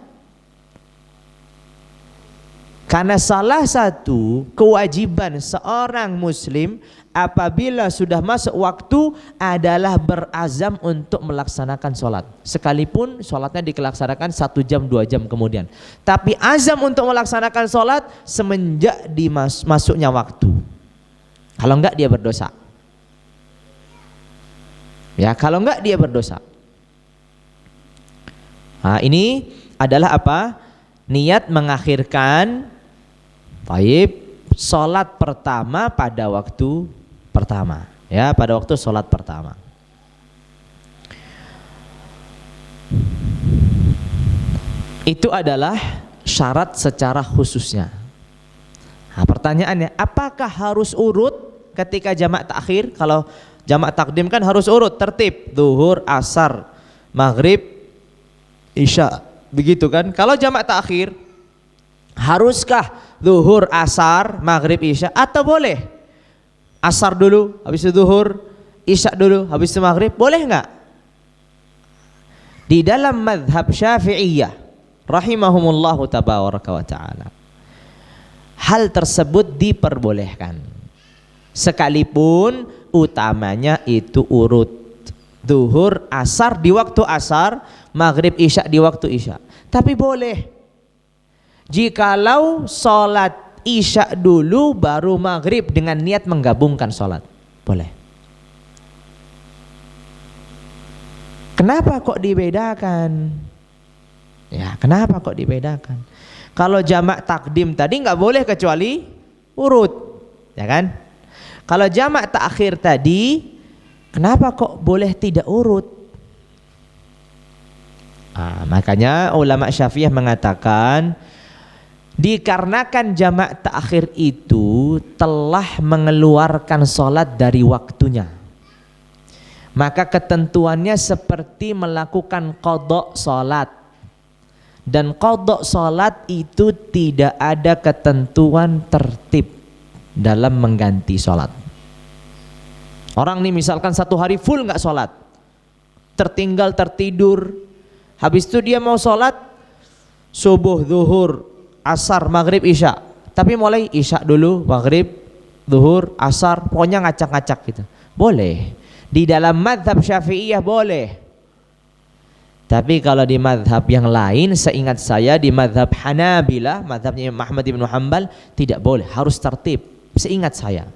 Karena salah satu kewajiban seorang muslim apabila sudah masuk waktu adalah berazam untuk melaksanakan sholat. Sekalipun sholatnya dilaksanakan 1 jam 2 jam kemudian. Tapi azam untuk melaksanakan sholat semenjak masuknya waktu. Kalau enggak dia berdosa. Ya, kalau enggak dia berdosa. Nah, ini adalah apa? Niat mengakhirkan sholat pertama pada waktu pertama, ya, pada waktu sholat pertama. Itu adalah syarat secara khususnya. Nah, pertanyaannya, apakah harus urut ketika jamak takhir? Kalau jamak takdim kan harus urut, tertib, zuhur, asar, maghrib, isya, begitu kan? Kalau jamak takhir, haruskah zuhur, asar, maghrib, isya, atau boleh asar dulu, habis itu zuhur, isya dulu, habis itu maghrib? Boleh nggak? Di dalam mazhab Syafi'iyah rahimahumullahu tabaraka wa ta'ala, hal tersebut diperbolehkan sekalipun utamanya itu urut, zuhur, asar di waktu asar, maghrib, isya di waktu isya. Tapi boleh jikalau sholat isya dulu baru maghrib dengan niat menggabungkan sholat, boleh. Kenapa kok dibedakan? Ya, kenapa kok dibedakan? Kalau jamak takdim tadi nggak boleh kecuali urut, ya kan? Kalau jamak takhir tadi, kenapa kok boleh tidak urut? Makanya ulama Syafi'iyah mengatakan, dikarenakan jamak takhir itu telah mengeluarkan sholat dari waktunya, maka ketentuannya seperti melakukan qadha sholat. Dan qadha sholat itu tidak ada ketentuan tertib dalam mengganti sholat. Orang nih misalkan 1 hari full nggak sholat, tertinggal tertidur, habis itu dia mau sholat subuh, zuhur, asar, maghrib, isya, tapi mulai isya dulu, maghrib, zuhur, asar, pokoknya ngacak-ngacak gitu. Boleh. Di dalam mazhab Syafi'iyah boleh. Tapi kalau di mazhab yang lain, seingat saya di mazhab Hanabilah, mazhabnya Imam Ahmad bin Hanbal, tidak boleh, harus tertib, seingat saya.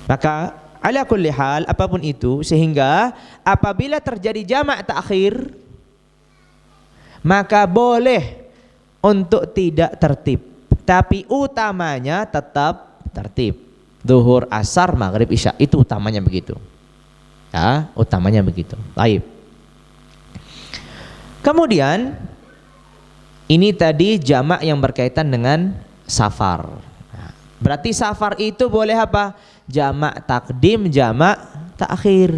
Maka ala kulli hal, apapun itu, sehingga apabila terjadi jamak takhir, maka boleh untuk tidak tertib, tapi utamanya tetap tertib. Zuhur, asar, maghrib, isya, itu utamanya begitu. Ya, utamanya begitu. Baik. Kemudian ini tadi jamak yang berkaitan dengan safar. Nah, berarti safar itu boleh apa? Jamak takdim, jamak takhir.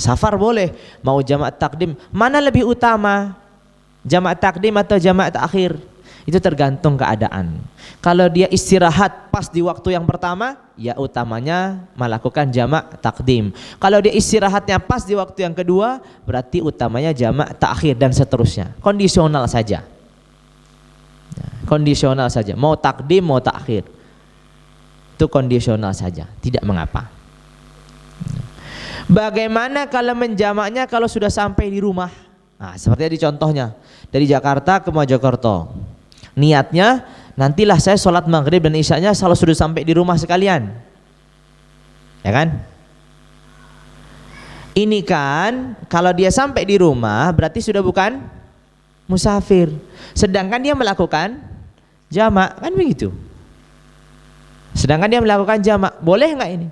Safar boleh. Mau jamak takdim, mana lebih utama? Jamak takdim atau jamak takhir? Itu tergantung keadaan. Kalau dia istirahat pas di waktu yang pertama, ya utamanya melakukan jamak takdim. Kalau dia istirahatnya pas di waktu yang kedua, berarti utamanya jamak takhir, dan seterusnya. Kondisional saja. Kondisional saja. Mau takdim mau takhir, itu kondisional saja, tidak mengapa. Bagaimana kalau menjamaknya kalau sudah sampai di rumah? Nah, seperti di contohnya dari Jakarta ke Mojokerto. Niatnya nantilah saya sholat maghrib dan isyanya kalau sudah sampai di rumah sekalian, ya kan? Ini kan kalau dia sampai di rumah berarti sudah bukan musafir, sedangkan dia melakukan jamak, kan begitu? Sedangkan dia melakukan jamak, boleh nggak ini?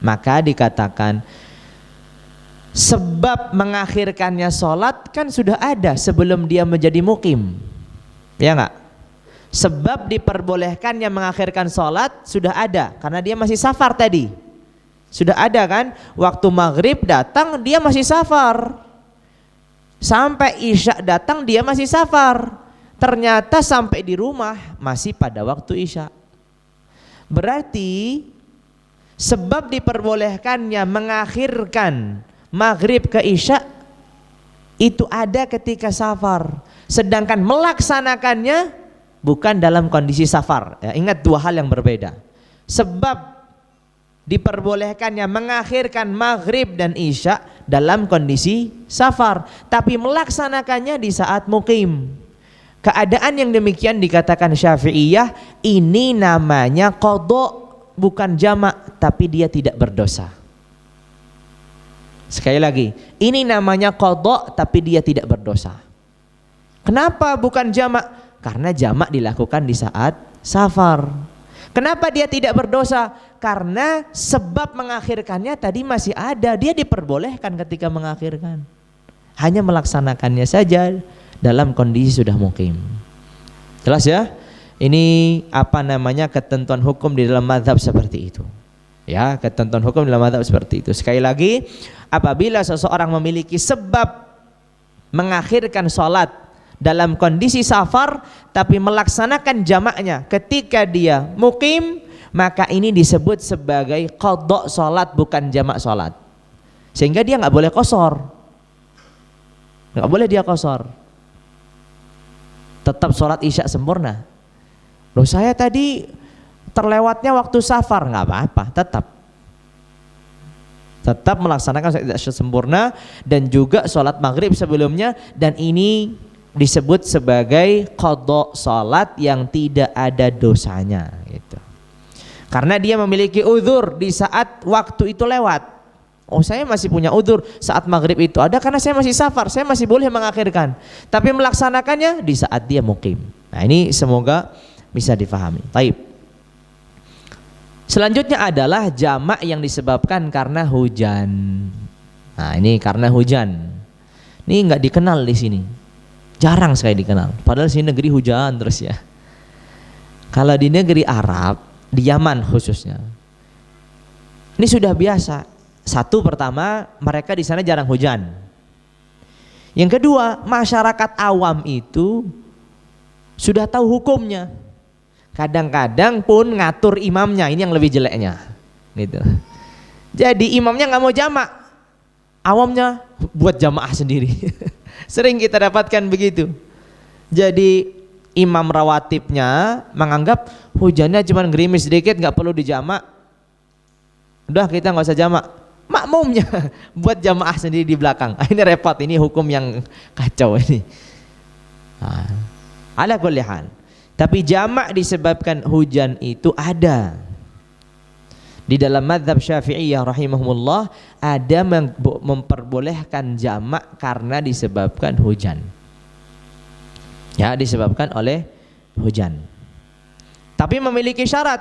Maka dikatakan sebab mengakhirkannya sholat kan sudah ada sebelum dia menjadi mukim, ya enggak? Sebab diperbolehkannya mengakhirkan sholat sudah ada, karena dia masih safar tadi. Sudah ada kan, waktu maghrib datang dia masih safar, sampai isya datang dia masih safar, ternyata sampai di rumah masih pada waktu isya. Berarti sebab diperbolehkannya mengakhirkan maghrib ke isya itu ada ketika safar, sedangkan melaksanakannya bukan dalam kondisi safar. Ya, ingat dua hal yang berbeda. Sebab diperbolehkannya mengakhirkan maghrib dan isya dalam kondisi safar, tapi melaksanakannya di saat mukim. Keadaan yang demikian dikatakan Syafi'iyah ini namanya qadha, bukan jamak, tapi dia tidak berdosa. Sekali lagi, ini namanya qadha tapi dia tidak berdosa. Kenapa bukan jamak? Karena jamak dilakukan di saat safar. Kenapa dia tidak berdosa? Karena sebab mengakhirkannya tadi masih ada, dia diperbolehkan ketika mengakhirkan. Hanya melaksanakannya saja dalam kondisi sudah mukim. Jelas ya? Ini apa namanya ketentuan hukum di dalam mazhab seperti itu. Ya, ketentuan hukum di dalam mazhab seperti itu. Sekali lagi, apabila seseorang memiliki sebab mengakhirkan sholat dalam kondisi safar tapi melaksanakan jamaknya ketika dia mukim, maka ini disebut sebagai qadha sholat, bukan jamak sholat. Sehingga dia nggak boleh qasar, nggak boleh dia qasar, tetap sholat isya sempurna. Loh, saya tadi terlewatnya waktu safar, nggak apa-apa, tetap melaksanakan sholat isya sempurna dan juga sholat maghrib sebelumnya, dan ini disebut sebagai qadha salat yang tidak ada dosanya gitu. Karena dia memiliki uzur di saat waktu itu lewat. Oh, saya masih punya uzur saat maghrib itu ada karena saya masih safar, saya masih boleh mengakhirkan. Tapi melaksanakannya di saat dia mukim. Nah, ini semoga bisa difahami. Baik. Selanjutnya adalah jamak yang disebabkan karena hujan. Nah, ini karena hujan. Ini nggak dikenal di sini. Jarang sekali dikenal. Padahal sini negeri hujan terus ya. Kalau di negeri Arab, di Yaman khususnya, ini sudah biasa. Satu, pertama, mereka di sana jarang hujan. Yang kedua, masyarakat awam itu sudah tahu hukumnya. Kadang-kadang pun ngatur imamnya, ini yang lebih jeleknya. Gitu. Jadi imamnya nggak mau jamak, awamnya buat jamaah sendiri. Sering kita dapatkan begitu. Jadi imam rawatibnya menganggap hujannya cuma gerimis sedikit, nggak perlu dijamak. Udah kita nggak usah jamak. Makmumnya buat jamaah sendiri di belakang. Ini repot, ini hukum yang kacau ini. Ala kulli hal. Tapi jamak disebabkan hujan itu ada. Di dalam mazhab Syafi'iyah rahimahumullah ada memperbolehkan jamak karena disebabkan hujan. Ya, disebabkan oleh hujan. Tapi memiliki syarat.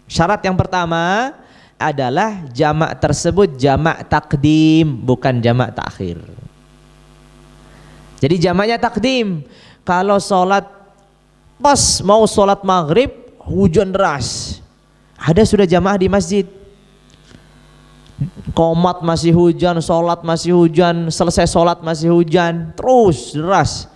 Syarat yang pertama adalah jamak tersebut jamak takdim, bukan jamak takhir. Jadi jamaknya takdim. Kalau sholat pas mau sholat maghrib hujan deras, ada sudah jamaah di masjid, qomat masih hujan, sholat masih hujan, selesai sholat masih hujan, terus deras.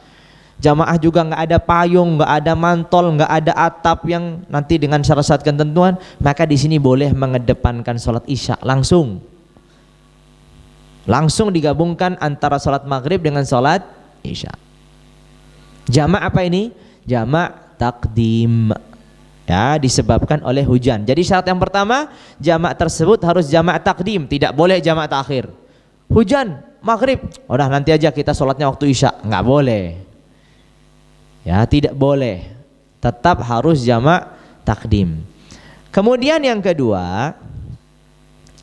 Jamaah juga nggak ada payung, nggak ada mantol, nggak ada atap yang nanti dengan syarat-syarat ketentuan, maka di sini boleh mengedepankan sholat isya langsung digabungkan antara sholat maghrib dengan sholat isya. Jamak apa ini? Jamak takdim. Ya, disebabkan oleh hujan. Jadi syarat yang pertama, jamak tersebut harus jamak takdim, tidak boleh jamak takhir. Hujan maghrib, udah nanti aja kita sholatnya waktu isya, nggak boleh. Ya, tidak boleh. Tetap harus jamak takdim. Kemudian yang kedua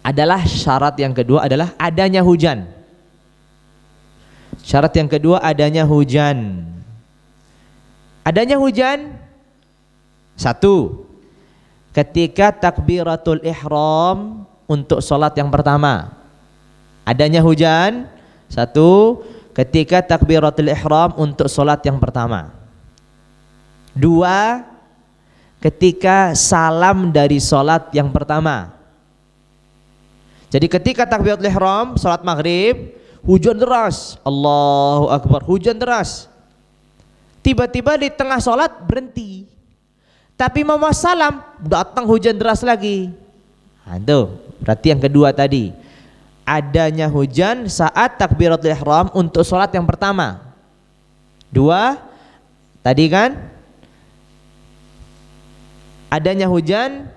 adalah syarat yang kedua adalah adanya hujan. Syarat yang kedua adanya hujan. Adanya hujan. Satu, ketika takbiratul ihram untuk sholat yang pertama. Adanya hujan. Satu, ketika takbiratul ihram untuk sholat yang pertama. Dua, ketika salam dari sholat yang pertama. Jadi ketika takbiratul ihram sholat maghrib, hujan deras, Allahu Akbar, hujan deras. Tiba-tiba di tengah sholat berhenti, tapi mau salam datang hujan deras lagi. Itu berarti yang kedua tadi, adanya hujan saat takbiratul ihram untuk sholat yang pertama. Dua, tadi kan adanya hujan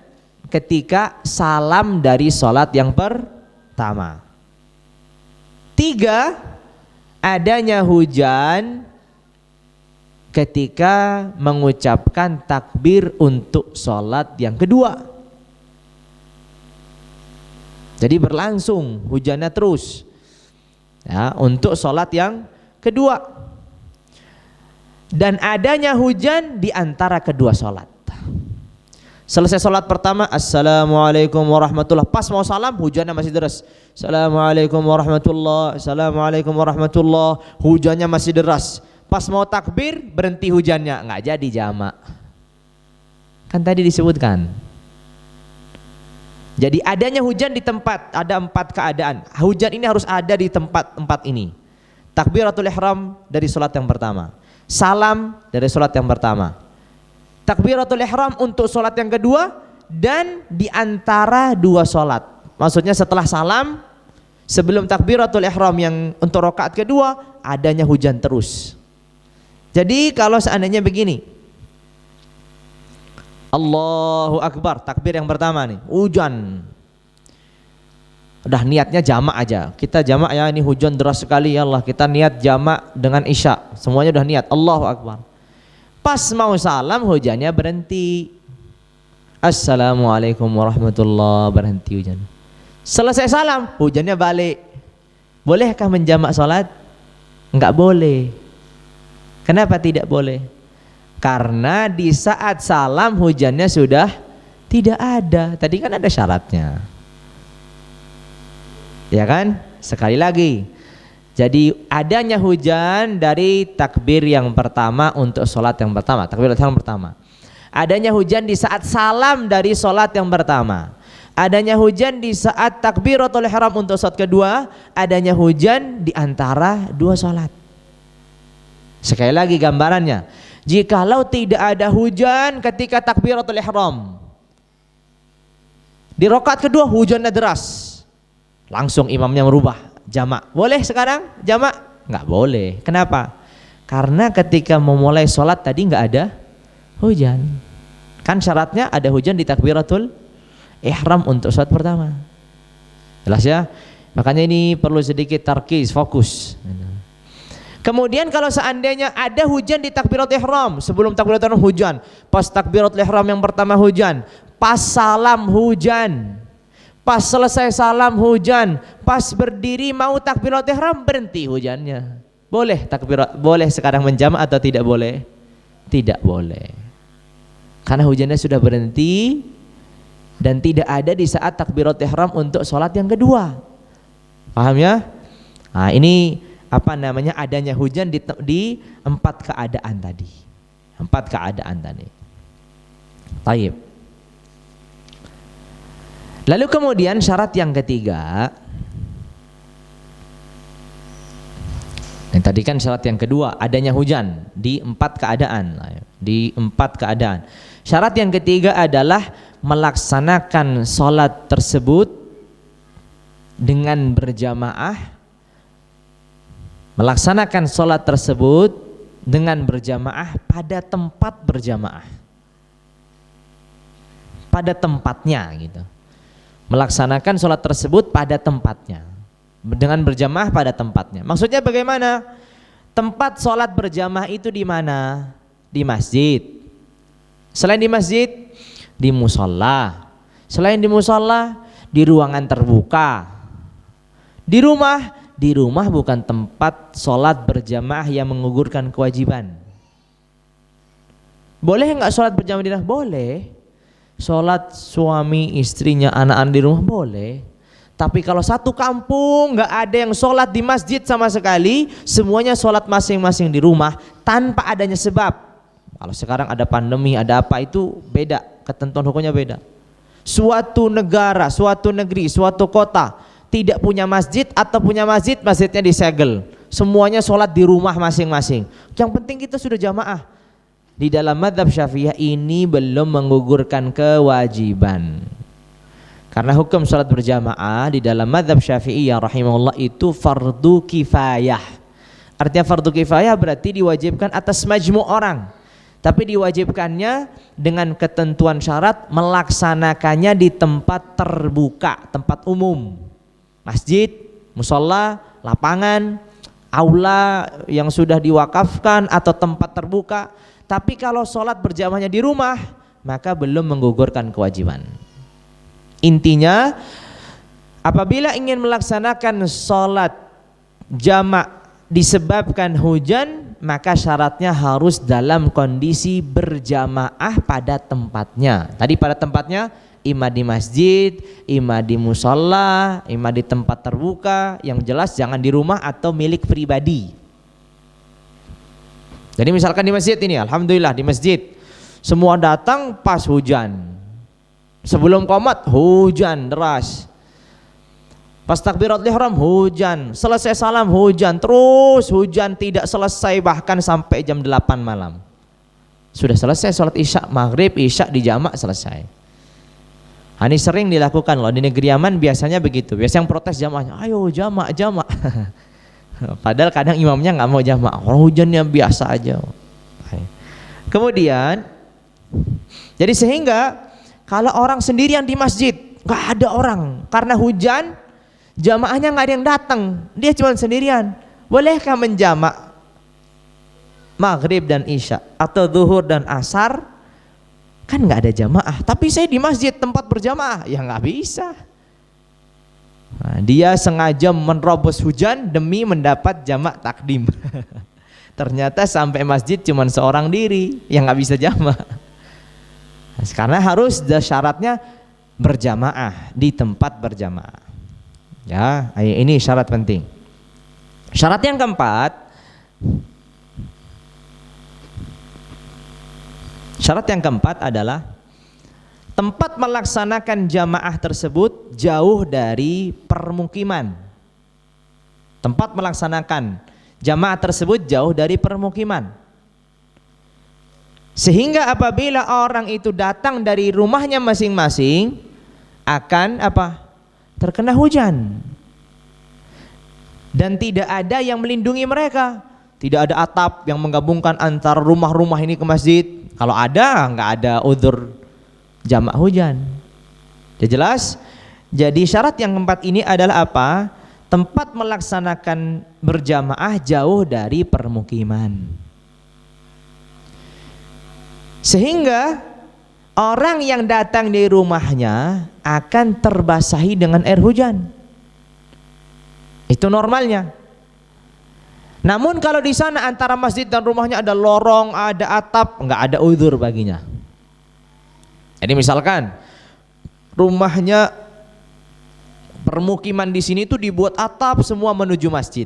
ketika salam dari sholat yang pertama. Tiga, adanya hujan ketika mengucapkan takbir untuk sholat yang kedua. Jadi berlangsung hujannya terus ya, untuk sholat yang kedua. Dan adanya hujan di antara kedua sholat. Selesai sholat pertama, assalamualaikum warahmatullah, pas mau salam hujannya masih deras, assalamualaikum warahmatullah, assalamualaikum warahmatullah, hujannya masih deras. Pas mau takbir berhenti hujannya, nggak jadi jamak. Kan tadi disebutkan. Jadi adanya hujan di tempat, ada 4 keadaan. Hujan ini harus ada di tempat ini. Takbiratul ihram dari sholat yang pertama, salam dari sholat yang pertama, takbiratul ihram untuk sholat yang kedua, dan di antara dua sholat. Maksudnya setelah salam, sebelum takbiratul ihram yang untuk rakaat kedua, adanya hujan terus. Jadi kalau seandainya begini, Allahu Akbar, takbir yang pertama nih, hujan. Udah niatnya jamak aja. Kita jamak ya, ini hujan deras sekali ya Allah. Kita niat jamak dengan isya. Semuanya udah niat, Allahu Akbar. Pas mau salam hujannya berhenti. Assalamualaikum warahmatullah, berhenti hujan. Selesai salam hujannya balik. Bolehkah menjamak sholat? Enggak boleh. Kenapa tidak boleh? Karena di saat salam hujannya sudah tidak ada. Tadi kan ada syaratnya. Ya kan? Sekali lagi. Jadi adanya hujan dari takbir yang pertama untuk sholat yang pertama, takbir yang pertama. Adanya hujan di saat salam dari sholat yang pertama. Adanya hujan di saat takbiratul ihram untuk sholat kedua. Adanya hujan di antara dua sholat. Sekali lagi gambarannya, jikalau tidak ada hujan ketika takbiratul ihram, di rakaat kedua hujannya deras, langsung imamnya merubah jamak. Boleh sekarang jamak? Nggak boleh. Kenapa? Karena ketika memulai sholat tadi nggak ada hujan. Kan syaratnya ada hujan di takbiratul ihram untuk sholat pertama. Jelas ya? Makanya ini perlu sedikit tarkis, fokus. Kemudian kalau seandainya ada hujan di takbiratul ihram, sebelum takbiratul ihram hujan, pas takbiratul ihram yang pertama hujan, pas salam hujan, pas selesai salam hujan, pas berdiri mau takbiratul ihram berhenti hujannya. Boleh boleh sekarang menjamak atau tidak boleh? Tidak boleh. Karena hujannya sudah berhenti dan tidak ada di saat takbiratul ihram untuk sholat yang kedua. Paham ya? Nah, ini apa namanya, adanya hujan di 4 keadaan tadi. 4 keadaan tadi. Taib. Lalu kemudian syarat yang ketiga, yang tadi kan syarat yang kedua, adanya hujan di 4 keadaan. Di 4 keadaan. Syarat yang ketiga adalah melaksanakan sholat tersebut dengan berjamaah. Melaksanakan sholat tersebut dengan berjamaah pada tempat berjamaah, pada tempatnya gitu. Melaksanakan sholat tersebut pada tempatnya, dengan berjamaah pada tempatnya. Maksudnya bagaimana? Tempat sholat berjamaah itu di mana? Di masjid. Selain di masjid, di musola. Selain di musola, di ruangan terbuka. Di rumah bukan tempat sholat berjamaah yang menggugurkan kewajiban. Boleh nggak sholat berjamaah di rumah? Boleh. Sholat suami, istrinya, anak-anak di rumah boleh. Tapi kalau satu kampung nggak ada yang sholat di masjid sama sekali, semuanya sholat masing-masing di rumah tanpa adanya sebab. Kalau sekarang ada pandemi, ada apa, itu beda, ketentuan hukumnya beda. Suatu negara, suatu negeri, suatu kota tidak punya masjid atau punya masjid, masjidnya disegel. Semuanya sholat di rumah masing-masing. Yang penting kita sudah jamaah. Di dalam mazhab Syafi'iyah ini belum menggugurkan kewajiban. Karena hukum sholat berjamaah di dalam mazhab Syafi'iyah rahimahullah itu fardu kifayah. Artinya fardu kifayah berarti diwajibkan atas majmu' orang. Tapi diwajibkannya dengan ketentuan syarat melaksanakannya di tempat terbuka, tempat umum. Masjid, musola, lapangan, aula yang sudah diwakafkan atau tempat terbuka. Tapi kalau sholat berjamaahnya di rumah, maka belum menggugurkan kewajiban. Intinya, apabila ingin melaksanakan sholat jamak disebabkan hujan, maka syaratnya harus dalam kondisi berjamaah pada tempatnya. Tadi pada tempatnya ima di masjid, ima di musola, ima di tempat terbuka, yang jelas jangan di rumah atau milik pribadi. Jadi misalkan di masjid ini, alhamdulillah di masjid semua datang pas hujan. Sebelum qomat hujan deras. Pas takbiratul ihram hujan, selesai salam hujan, terus hujan tidak selesai bahkan sampai jam 8 malam. Sudah selesai sholat isya, maghrib, isya di jamak selesai. Ini sering dilakukan loh di negeri Yaman, biasanya begitu. Biasanya yang protes jamaahnya, ayo jamak. Padahal kadang imamnya nggak mau jamak, hujannya biasa aja. Kemudian, jadi sehingga kalau orang sendirian di masjid, nggak ada orang karena hujan, jamaahnya nggak ada yang datang, dia cuma sendirian. Bolehkah menjamak maghrib dan isya atau zuhur dan asar? Kan nggak ada jamaah. Tapi saya di masjid tempat berjamaah, ya nggak bisa. Nah, dia sengaja menerobos hujan demi mendapat jamak takdim. Ternyata sampai masjid cuma seorang diri yang nggak bisa jamak. Nah, karena harus syaratnya berjamaah di tempat berjamaah. Ya, ini syarat penting. Syarat yang keempat, adalah tempat melaksanakan jamaah tersebut jauh dari permukiman. Tempat melaksanakan jamaah tersebut jauh dari permukiman. Sehingga apabila orang itu datang dari rumahnya masing-masing akan terkena hujan. Dan tidak ada yang melindungi mereka. Tidak ada atap yang menggabungkan antara rumah-rumah ini ke masjid. Kalau ada, nggak ada udzur jamak hujan. Ya jelas. Jadi syarat yang keempat ini adalah apa? Tempat melaksanakan berjamaah jauh dari permukiman. Sehingga orang yang datang di rumahnya akan terbasahi dengan air hujan. Itu normalnya. Namun kalau di sana antara masjid dan rumahnya ada lorong, ada atap, nggak ada udzur baginya. Jadi misalkan rumahnya, permukiman di sini itu dibuat atap semua menuju masjid.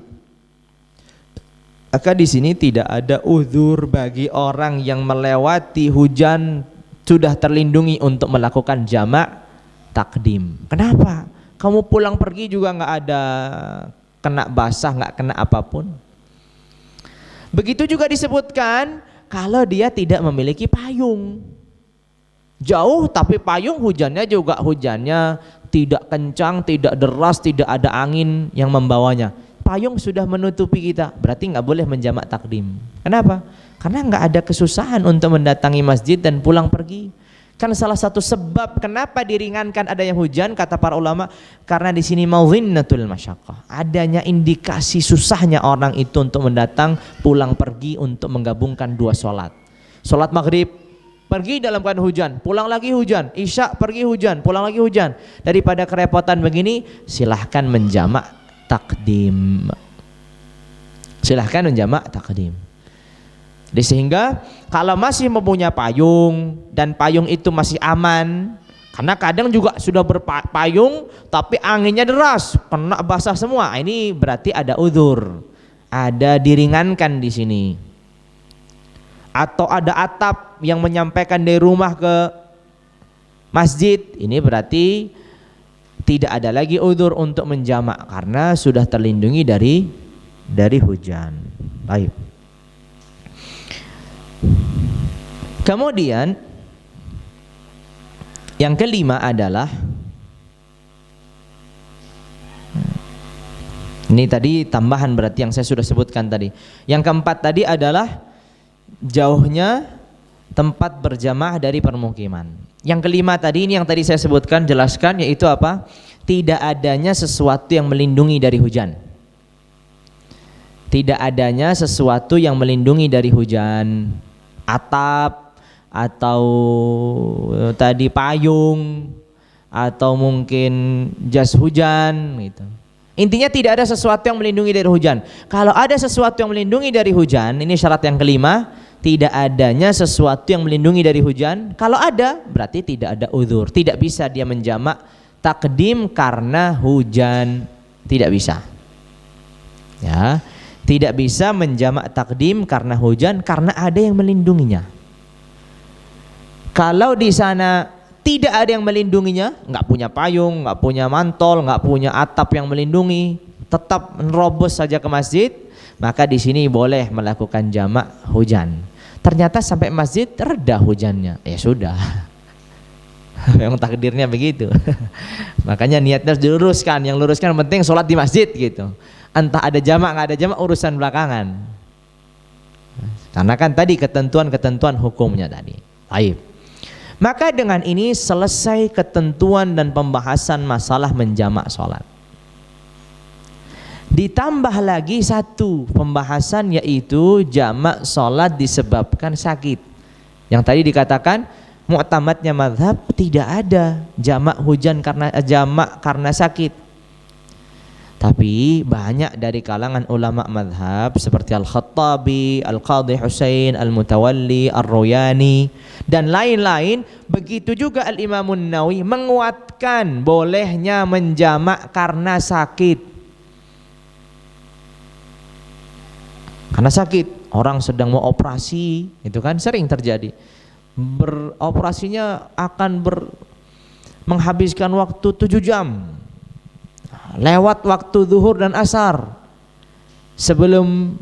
Maka di sini tidak ada udzur bagi orang yang melewati hujan sudah terlindungi untuk melakukan jamak takdim. Kenapa? Kamu pulang pergi juga nggak ada kena basah, nggak kena apapun. Begitu juga disebutkan kalau dia tidak memiliki payung. Jauh tapi payung hujannya tidak kencang, tidak deras, tidak ada angin yang membawanya. Payung sudah menutupi kita, berarti nggak boleh menjamak takdim. Kenapa? Karena nggak ada kesusahan untuk mendatangi masjid dan pulang pergi. Kan salah satu sebab kenapa diringankan adanya hujan kata para ulama, karena di sini mawzinnatul masyaqqah, adanya indikasi susahnya orang itu untuk mendatang pulang pergi untuk menggabungkan dua sholat. Sholat maghrib pergi dalam keadaan hujan, pulang lagi hujan, isya pergi hujan, pulang lagi hujan. Daripada kerepotan begini, silahkan menjamak takdim. Silahkan menjamak takdim. Jadi sehingga kalau masih mempunyai payung dan payung itu masih aman, karena kadang juga sudah berpayung tapi anginnya deras, kena basah semua. Ini berarti ada udzur, ada diringankan di sini. atau ada atap yang menyampaikan dari rumah ke masjid, ini berarti tidak ada lagi udzur untuk menjamak karena sudah terlindungi dari hujan. Baik. Kemudian yang kelima adalah, ini tadi tambahan berarti yang saya sudah sebutkan tadi. Yang keempat tadi adalah jauhnya tempat berjamaah dari permukiman. Yang kelima tadi, ini yang tadi saya sebutkan, jelaskan, yaitu apa? Tidak adanya sesuatu yang melindungi dari hujan. Tidak adanya sesuatu yang melindungi dari hujan, atap atau tadi payung atau mungkin jas hujan gitu. Intinya tidak ada sesuatu yang melindungi dari hujan. Kalau ada sesuatu yang melindungi dari hujan, ini syarat yang kelima, tidak adanya sesuatu yang melindungi dari hujan. Kalau ada, berarti tidak ada udzur. Tidak bisa dia menjamak takdim karena hujan, tidak bisa. Ya, tidak bisa menjamak takdim karena hujan karena ada yang melindunginya. Kalau di sana tidak ada yang melindunginya, nggak punya payung, nggak punya mantol, nggak punya atap yang melindungi, tetap menerobos saja ke masjid, maka di sini boleh melakukan jamak hujan. Ternyata sampai masjid reda hujannya, ya sudah. Memang takdirnya begitu. Makanya niatnya harus diluruskan, yang luruskan penting sholat di masjid gitu. Entah ada jamak nggak ada jamak urusan belakangan. Karena kan tadi ketentuan-ketentuan hukumnya tadi. Baik. Maka dengan ini selesai ketentuan dan pembahasan masalah menjamak sholat. Ditambah lagi satu pembahasan, yaitu jamak sholat disebabkan sakit. Yang tadi dikatakan mu'tamadnya mazhab tidak ada jamak hujan karena sakit. Tapi banyak dari kalangan ulama mazhab seperti Al-Khattabi, Al-Qadhi Husain, Al-Mutawalli, Ar-Ruyani dan lain-lain, begitu juga Al-Imamun Nawawi menguatkan bolehnya menjamak karena sakit. Karena sakit, orang sedang mau operasi, itu kan sering terjadi. Beroperasinya akan menghabiskan waktu 7 jam. Lewat waktu zuhur dan asar, sebelum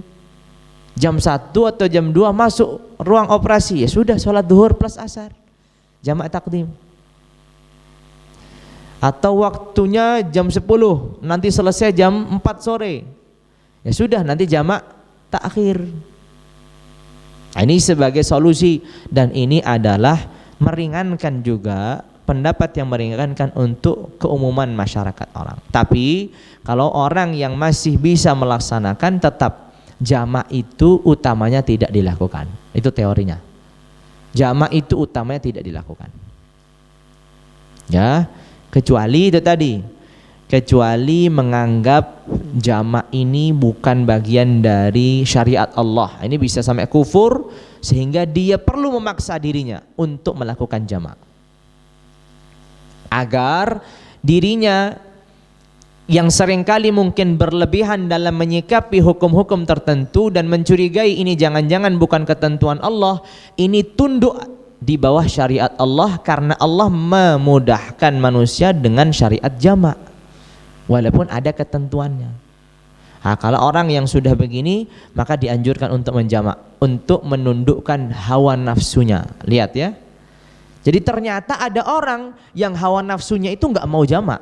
jam 1 atau jam 2 masuk ruang operasi, ya sudah sholat zuhur plus asar, jamak takdim. Atau waktunya jam 10, nanti selesai jam 4 sore, ya sudah nanti jamak takhir. Nah, ini sebagai solusi, dan ini adalah meringankan juga, pendapat yang meringankan untuk keumuman masyarakat orang. Tapi kalau orang yang masih bisa melaksanakan, tetap jamak itu utamanya tidak dilakukan. Itu teorinya. Jamak itu utamanya tidak dilakukan. Ya, kecuali itu tadi, kecuali menganggap jamak ini bukan bagian dari syariat Allah. Ini bisa sampai kufur sehingga dia perlu memaksa dirinya untuk melakukan jamak, agar dirinya yang seringkali mungkin berlebihan dalam menyikapi hukum-hukum tertentu dan mencurigai ini jangan-jangan bukan ketentuan Allah, ini tunduk di bawah syariat Allah karena Allah memudahkan manusia dengan syariat jamak walaupun ada ketentuannya. Nah, kalau orang yang sudah begini, maka dianjurkan untuk menjamak, untuk menundukkan hawa nafsunya. Lihat ya. Jadi ternyata ada orang yang hawa nafsunya itu nggak mau jamak.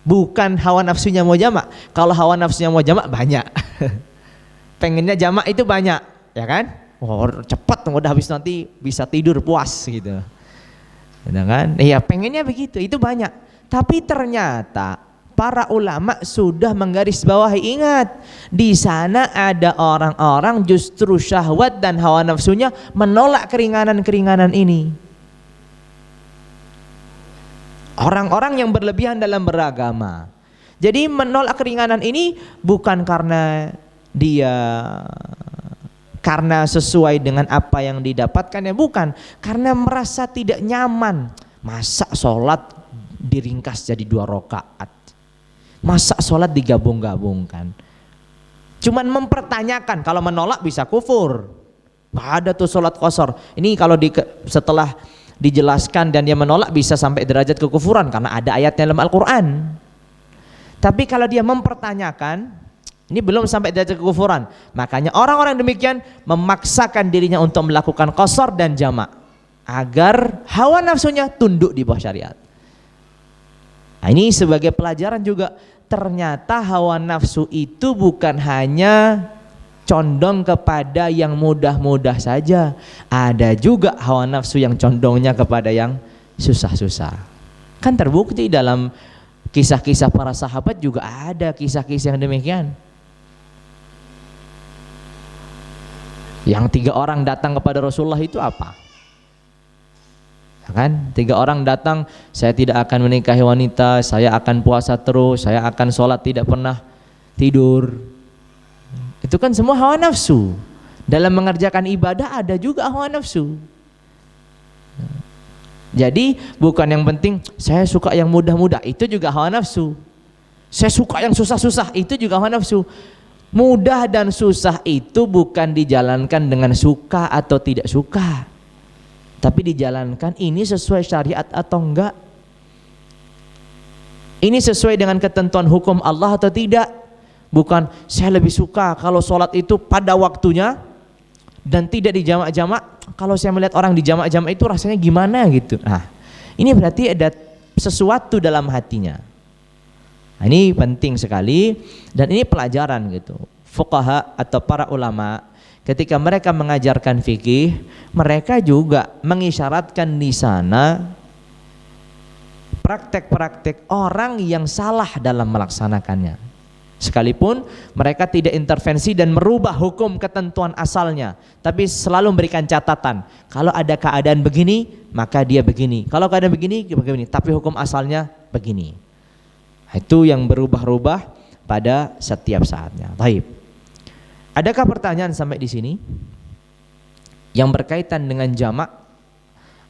Bukan hawa nafsunya mau jamak. Kalau hawa nafsunya mau jamak banyak. Pengennya jamak itu banyak, ya kan? Oh, cepat udah habis nanti bisa tidur puas gitu. Ya kan? Iya, pengennya begitu, itu banyak. Tapi ternyata para ulama sudah menggarisbawahi, ingat, di sana ada orang-orang justru syahwat dan hawa nafsunya menolak keringanan-keringanan ini. Orang-orang yang berlebihan dalam beragama. Jadi menolak keringanan ini bukan karena karena sesuai dengan apa yang didapatkannya, bukan, karena merasa tidak nyaman. Masa sholat diringkas jadi 2 rakaat? Masa sholat digabung-gabungkan? Cuman mempertanyakan. Kalau menolak bisa kufur. Nggak ada tuh sholat qasar. Ini kalau setelah dijelaskan dan dia menolak bisa sampai derajat kekufuran karena ada ayatnya dalam Al-Quran. Tapi kalau dia mempertanyakan, ini belum sampai derajat kekufuran. Makanya orang-orang demikian memaksakan dirinya untuk melakukan qasar dan jamak agar hawa nafsunya tunduk di bawah syariat. Nah, ini sebagai pelajaran juga, ternyata hawa nafsu itu bukan hanya condong kepada yang mudah-mudah saja. Ada juga hawa nafsu yang condongnya kepada yang susah-susah. Kan terbukti dalam kisah-kisah para sahabat juga ada kisah-kisah yang demikian. Yang 3 orang datang kepada Rasulullah itu apa? Kan 3 orang datang, saya tidak akan menikahi wanita, saya akan puasa terus, saya akan sholat tidak pernah tidur. Itu kan semua hawa nafsu. Dalam mengerjakan ibadah ada juga hawa nafsu. Jadi bukan yang penting saya suka yang mudah-mudah, itu juga hawa nafsu. Saya suka yang susah-susah, itu juga hawa nafsu. Mudah dan susah itu bukan dijalankan dengan suka atau tidak suka, tapi dijalankan ini sesuai syariat atau enggak, ini sesuai dengan ketentuan hukum Allah atau tidak. Bukan saya lebih suka kalau sholat itu pada waktunya dan tidak dijamak-jamak. Kalau saya melihat orang dijamak-jamak itu rasanya gimana gitu. Nah, ini berarti ada sesuatu dalam hatinya. Nah, ini penting sekali dan ini pelajaran gitu. Fuqaha atau para ulama ketika mereka mengajarkan fikih, mereka juga mengisyaratkan di sana praktek-praktek orang yang salah dalam melaksanakannya. Sekalipun mereka tidak intervensi dan merubah hukum ketentuan asalnya, tapi selalu memberikan catatan. Kalau ada keadaan begini, maka dia begini. Kalau keadaan begini, begini. Tapi hukum asalnya begini. Itu yang berubah-ubah pada setiap saatnya. Baik. Adakah pertanyaan sampai di sini yang berkaitan dengan jamak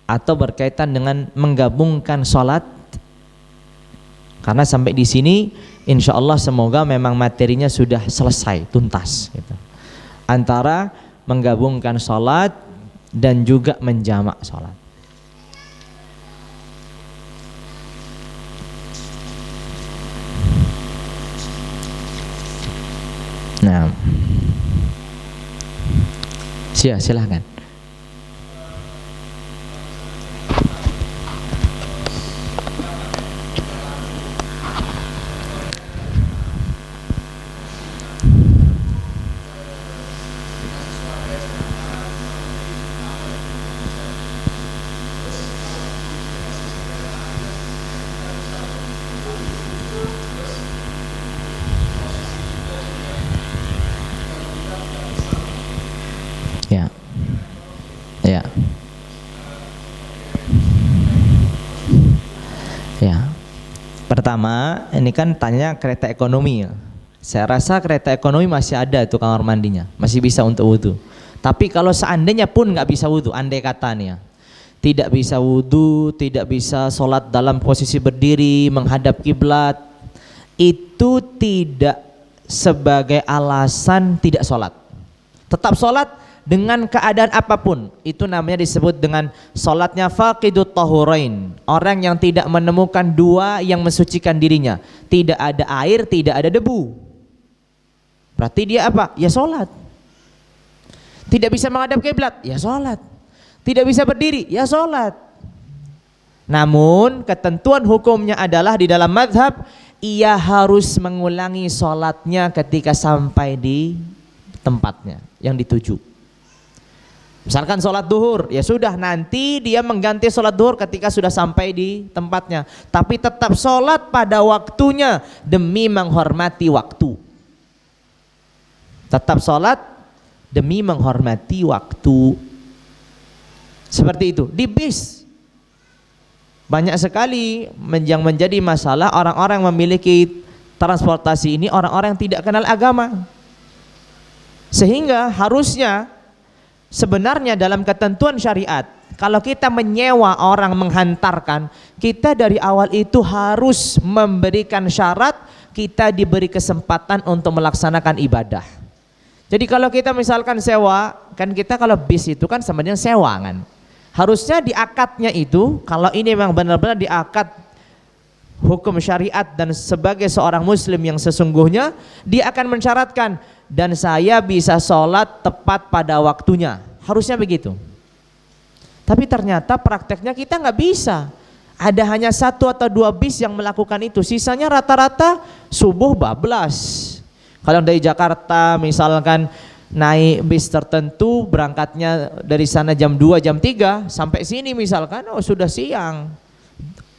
atau berkaitan dengan menggabungkan sholat? Karena sampai di sini insya Allah semoga memang materinya sudah selesai, tuntas gitu. Antara menggabungkan sholat dan juga menjamak sholat. Nah, silahkan. Pertama, ini kan tanya kereta ekonomi ya. Saya rasa kereta ekonomi masih ada tuh kamar mandinya, masih bisa untuk wudhu. Tapi kalau seandainya pun nggak bisa wudhu, andai kata nih ya, tidak bisa wudhu, tidak bisa sholat dalam posisi berdiri menghadap kiblat, itu tidak sebagai alasan tidak sholat. Tetap sholat dengan keadaan apapun. Itu namanya disebut dengan sholatnya faqidut tahurain, orang yang tidak menemukan 2 yang mensucikan dirinya. Tidak ada air, tidak ada debu. Berarti dia apa? Ya sholat. Tidak bisa menghadap kiblat, ya sholat. Tidak bisa berdiri, ya sholat. Namun ketentuan hukumnya adalah di dalam mazhab, ia harus mengulangi sholatnya ketika sampai di tempatnya yang dituju. Misalkan sholat duhur, ya sudah, nanti dia mengganti sholat duhur ketika sudah sampai di tempatnya. Tapi tetap sholat pada waktunya demi menghormati waktu. Tetap sholat demi menghormati waktu. Seperti itu. Di bis banyak sekali yang menjadi masalah, orang-orang memiliki transportasi ini orang-orang yang tidak kenal agama. Sehingga harusnya sebenarnya dalam ketentuan syariat, kalau kita menyewa orang menghantarkan, kita dari awal itu harus memberikan syarat kita diberi kesempatan untuk melaksanakan ibadah. Jadi kalau kita misalkan sewa, kan kita kalau bis itu kan sama dengan sewa kan. Harusnya di akadnya itu, kalau ini memang benar-benar di akad hukum syariat dan sebagai seorang muslim yang sesungguhnya, dia akan mensyaratkan, dan saya bisa sholat tepat pada waktunya. Harusnya begitu. Tapi ternyata prakteknya kita nggak bisa. Ada hanya 1 atau 2 bis yang melakukan itu. Sisanya rata-rata subuh bablas. Kalau dari Jakarta misalkan naik bis tertentu, berangkatnya dari sana jam 2, jam 3, sampai sini misalkan, oh sudah siang.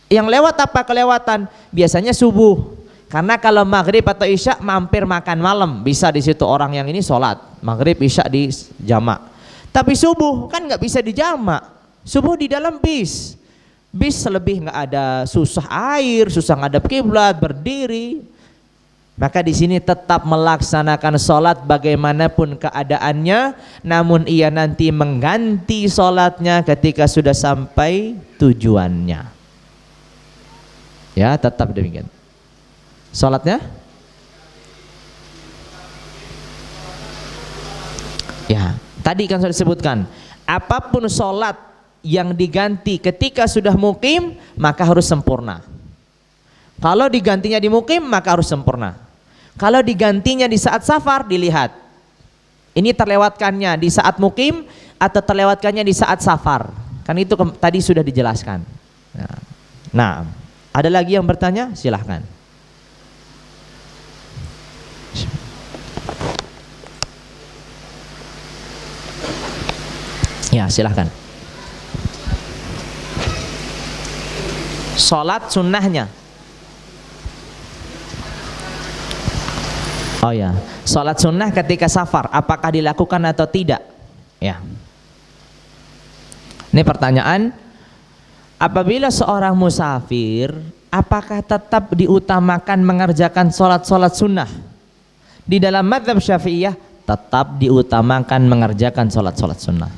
Yang lewat apa kelewatan? Biasanya subuh. Karena kalau maghrib atau isya mampir makan malam, bisa di situ orang yang ini sholat maghrib isya di jamak. Tapi subuh kan nggak bisa di jamak. Subuh di dalam bis. Bis selebih nggak ada, susah air, susah ngadep kiblat, berdiri. Maka di sini tetap melaksanakan sholat bagaimanapun keadaannya, namun ia nanti mengganti sholatnya ketika sudah sampai tujuannya. Ya, tetap demikian. Sholatnya? Ya, tadi kan sudah disebutkan, apapun sholat yang diganti ketika sudah mukim maka harus sempurna. Kalau digantinya di mukim maka harus sempurna. Kalau digantinya di saat safar, dilihat ini terlewatkannya di saat mukim atau terlewatkannya di saat safar. Kan itu tadi sudah dijelaskan. Nah, ada lagi yang bertanya? Silahkan. Ya, silahkan. Sholat sunnahnya. Oh ya, sholat sunnah ketika safar, apakah dilakukan atau tidak? Ya. Ini pertanyaan. Apabila seorang musafir, apakah tetap diutamakan mengerjakan sholat-sholat sunnah? Di dalam mazhab Syafi'iyah, tetap diutamakan mengerjakan sholat-sholat sunnah.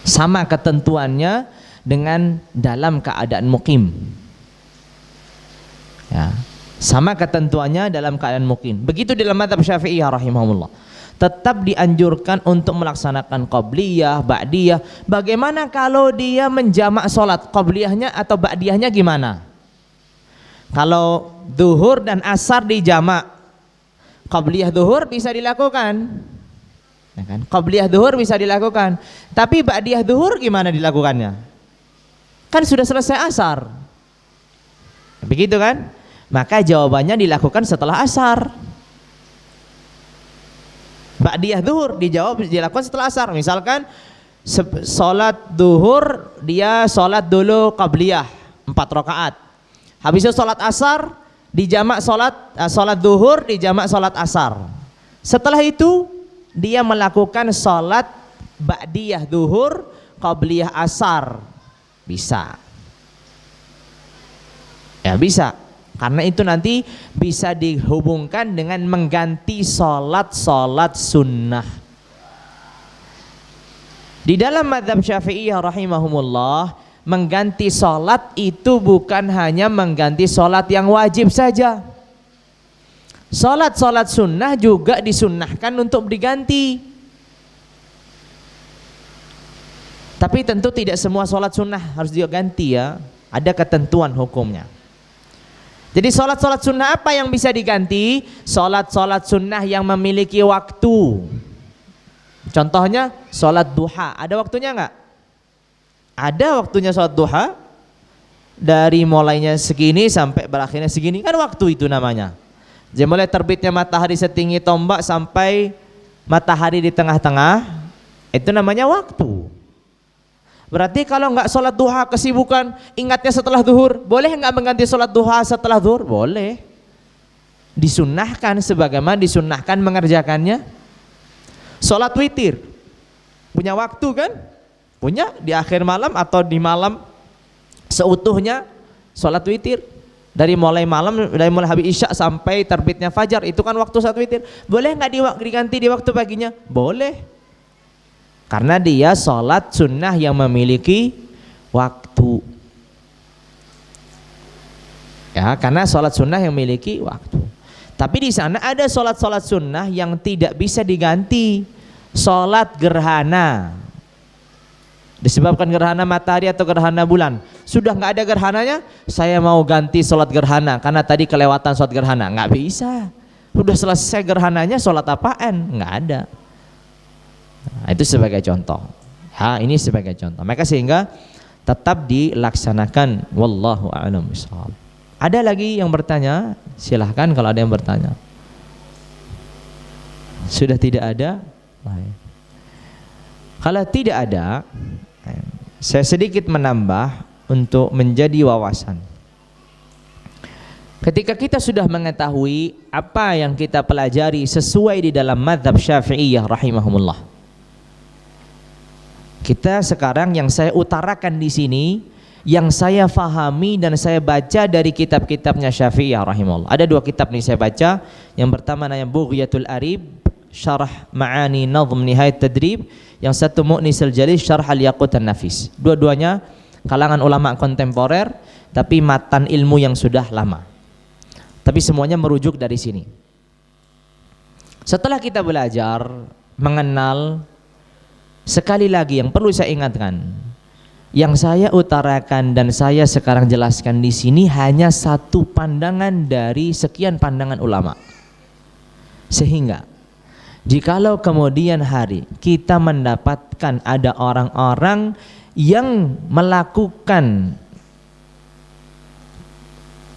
Sama ketentuannya dengan dalam keadaan mukim. Ya, sama ketentuannya dalam keadaan mukim. Begitu dalam mazhab Syafi'iyah rahimahumullah. Tetap dianjurkan untuk melaksanakan qabliyah, ba'diyah. Bagaimana kalau dia menjamak sholat? Qabliyahnya atau ba'diyahnya gimana? Kalau zuhur dan asar dijamak, qabliyah zuhur bisa dilakukan. Ya kan? Qabliyah zuhur bisa dilakukan. Tapi ba'diyah zuhur gimana dilakukannya? Kan sudah selesai asar. Begitu kan? Maka jawabannya dilakukan setelah asar. Ba'diyah zuhur dilakukan setelah asar. Misalkan sholat zuhur dia sholat dulu qabliyah 4 rakaat. Habis itu sholat asar dijamak sholat zuhur dijamak sholat asar. Setelah itu dia melakukan sholat ba'diyah zuhur qabliyah asar. Bisa. Ya bisa. Karena itu nanti bisa dihubungkan dengan mengganti sholat-sholat sunnah. Di dalam mazhab Syafi'iyah rahimahumullah, mengganti sholat itu bukan hanya mengganti sholat yang wajib saja. Sholat-sholat sunnah juga disunnahkan untuk diganti. Tapi tentu tidak semua sholat sunnah harus diganti ya. Ada ketentuan hukumnya. Jadi sholat-sholat sunnah apa yang bisa diganti? Sholat-sholat sunnah yang memiliki waktu. Contohnya sholat duha. Ada waktunya enggak? Ada waktunya sholat duha. Dari mulainya segini sampai berakhirnya segini. Kan waktu itu namanya. Jadi mulai terbitnya matahari setinggi tombak sampai matahari di tengah-tengah. Itu namanya waktu. Berarti kalau nggak sholat duha kesibukan, ingatnya setelah zuhur, boleh nggak mengganti sholat duha setelah zuhur? Boleh. Disunnahkan sebagaimana disunnahkan mengerjakannya. Sholat witir, punya waktu kan? Punya di akhir malam atau di malam seutuhnya sholat witir. Dari mulai habis isya sampai terbitnya fajar, itu kan waktu sholat witir. Boleh nggak diganti di waktu paginya? Boleh. Karena dia sholat sunnah yang memiliki waktu. Ya, karena sholat sunnah yang memiliki waktu. Tapi di sana ada sholat-sholat sunnah yang tidak bisa diganti. Sholat gerhana, disebabkan gerhana matahari atau gerhana bulan, sudah nggak ada gerhananya, saya mau ganti sholat gerhana karena tadi kelewatan sholat gerhana. Nggak bisa, sudah selesai gerhananya, sholat apaan? Nggak ada. Nah, itu sebagai contoh. Ini sebagai contoh. Maka sehingga tetap dilaksanakan. Wallahu a'lam bishawab. Ada lagi yang bertanya? Silahkan kalau ada yang bertanya. Sudah tidak ada? Baik. Kalau tidak ada, saya sedikit menambah untuk menjadi wawasan. Ketika kita sudah mengetahui apa yang kita pelajari sesuai di dalam mazhab Syafi'iyah rahimahumullah, kita sekarang yang saya utarakan di sini, yang saya fahami dan saya baca dari kitab-kitabnya Syafi'iyah rahimahullah. Ada 2 kitab nih saya baca. Yang pertama namanya Bughyatul Arib, Syarah Ma'ani Nazm Nihayat Tadrib. Yang satu Mu'nisul Jalil, Syarah Al-Yaqut An-Nafis. Dua-duanya kalangan ulama kontemporer, tapi matan ilmu yang sudah lama. Tapi semuanya merujuk dari sini. Setelah kita belajar, mengenal, sekali lagi yang perlu saya ingatkan, yang saya utarakan dan saya sekarang jelaskan di sini hanya satu pandangan dari sekian pandangan ulama. Sehingga jikalau kemudian hari kita mendapatkan ada orang-orang yang melakukan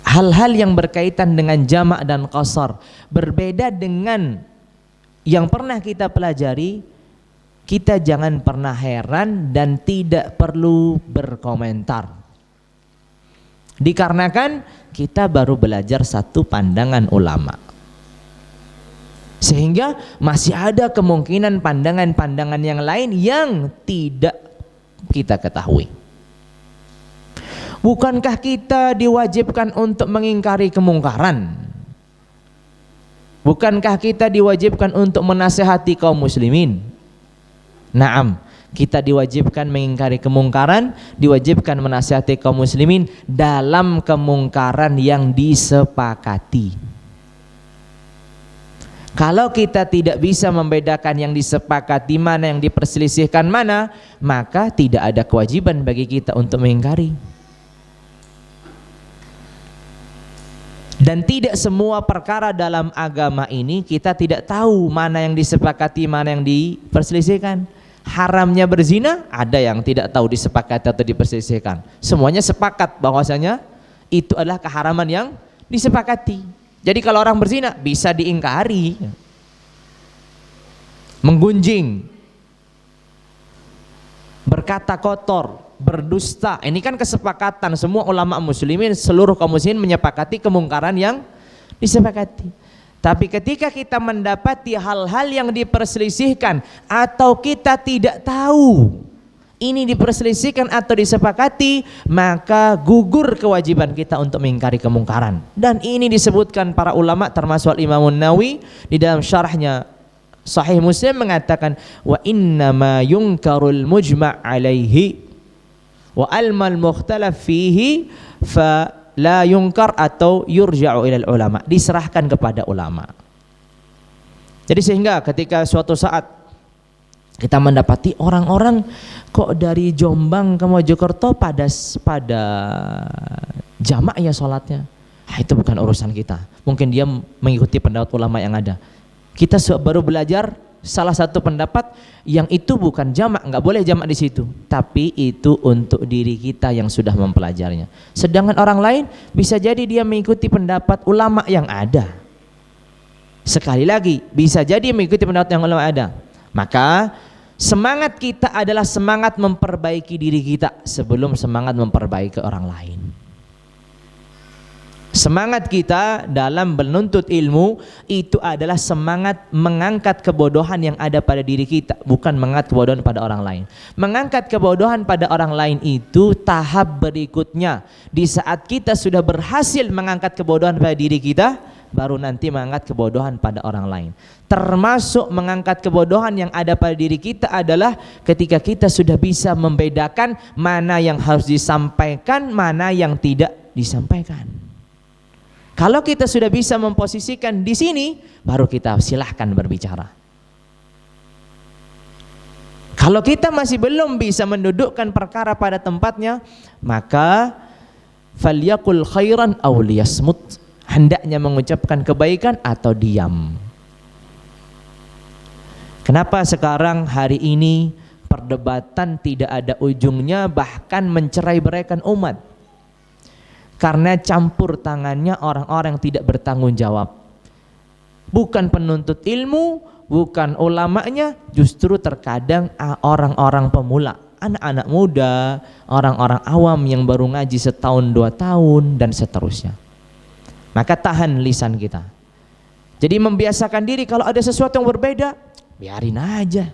hal-hal yang berkaitan dengan jamak dan qasar berbeda dengan yang pernah kita pelajari, kita jangan pernah heran dan tidak perlu berkomentar. Dikarenakan kita baru belajar satu pandangan ulama. Sehingga masih ada kemungkinan pandangan-pandangan yang lain yang tidak kita ketahui. Bukankah kita diwajibkan untuk mengingkari kemungkaran? Bukankah kita diwajibkan untuk menasihati kaum muslimin? Naam, kita diwajibkan mengingkari kemungkaran, diwajibkan menasihati kaum muslimin dalam kemungkaran yang disepakati. Kalau kita tidak bisa membedakan yang disepakati mana, yang diperselisihkan mana, maka tidak ada kewajiban bagi kita untuk mengingkari. Dan tidak semua perkara dalam agama ini kita tidak tahu mana yang disepakati, mana yang diperselisihkan. Haramnya berzina, ada yang tidak tahu disepakati atau diperselisihkan. Semuanya sepakat bahwasanya itu adalah keharaman yang disepakati. Jadi kalau orang berzina bisa diingkari. Menggunjing, berkata kotor, berdusta, ini kan kesepakatan semua ulama muslimin, seluruh kaum muslimin menyepakati kemungkaran yang disepakati. Tapi ketika kita mendapati hal-hal yang diperselisihkan atau kita tidak tahu ini diperselisihkan atau disepakati, maka gugur kewajiban kita untuk mengingkari kemungkaran. Dan ini disebutkan para ulama termasuk Imam Nawawi di dalam syarahnya Sahih Muslim mengatakan wa innama yunkarul mujma' alaihi wa almal mukhtalaf fihi fa la yungkar atau yurja'u ilal ulama, diserahkan kepada ulama. Jadi sehingga ketika suatu saat kita mendapati orang-orang kok dari Jombang ke Mojokerto pada jamak ya sholatnya, itu bukan urusan kita. Mungkin dia mengikuti pendapat ulama yang ada. Kita baru belajar salah satu pendapat yang itu bukan jamak, nggak boleh jamak di situ, tapi itu untuk diri kita yang sudah mempelajarinya. Sedangkan orang lain bisa jadi dia mengikuti pendapat ulama yang ada. Sekali lagi, bisa jadi mengikuti pendapat yang ulama ada. Maka semangat kita adalah semangat memperbaiki diri kita sebelum semangat memperbaiki orang lain. Semangat kita dalam menuntut ilmu itu adalah semangat mengangkat kebodohan yang ada pada diri kita, bukan mengangkat kebodohan pada orang lain. Mengangkat kebodohan pada orang lain itu tahap berikutnya. Di saat kita sudah berhasil mengangkat kebodohan pada diri kita, baru nanti mengangkat kebodohan pada orang lain. Termasuk mengangkat kebodohan yang ada pada diri kita adalah ketika kita sudah bisa membedakan mana yang harus disampaikan, mana yang tidak disampaikan. Kalau kita sudah bisa memposisikan di sini, baru kita silahkan berbicara. Kalau kita masih belum bisa mendudukkan perkara pada tempatnya, maka falyaqul khairan aw liyasmut, hendaknya mengucapkan kebaikan atau diam. Kenapa sekarang hari ini perdebatan tidak ada ujungnya, bahkan mencerai-beraikan umat? Karena campur tangannya orang-orang yang tidak bertanggung jawab. Bukan penuntut ilmu, bukan ulamanya, justru terkadang orang-orang pemula, anak-anak muda, orang-orang awam yang baru ngaji setahun 2 tahun dan seterusnya. Maka tahan lisan kita. Jadi membiasakan diri kalau ada sesuatu yang berbeda, biarin aja.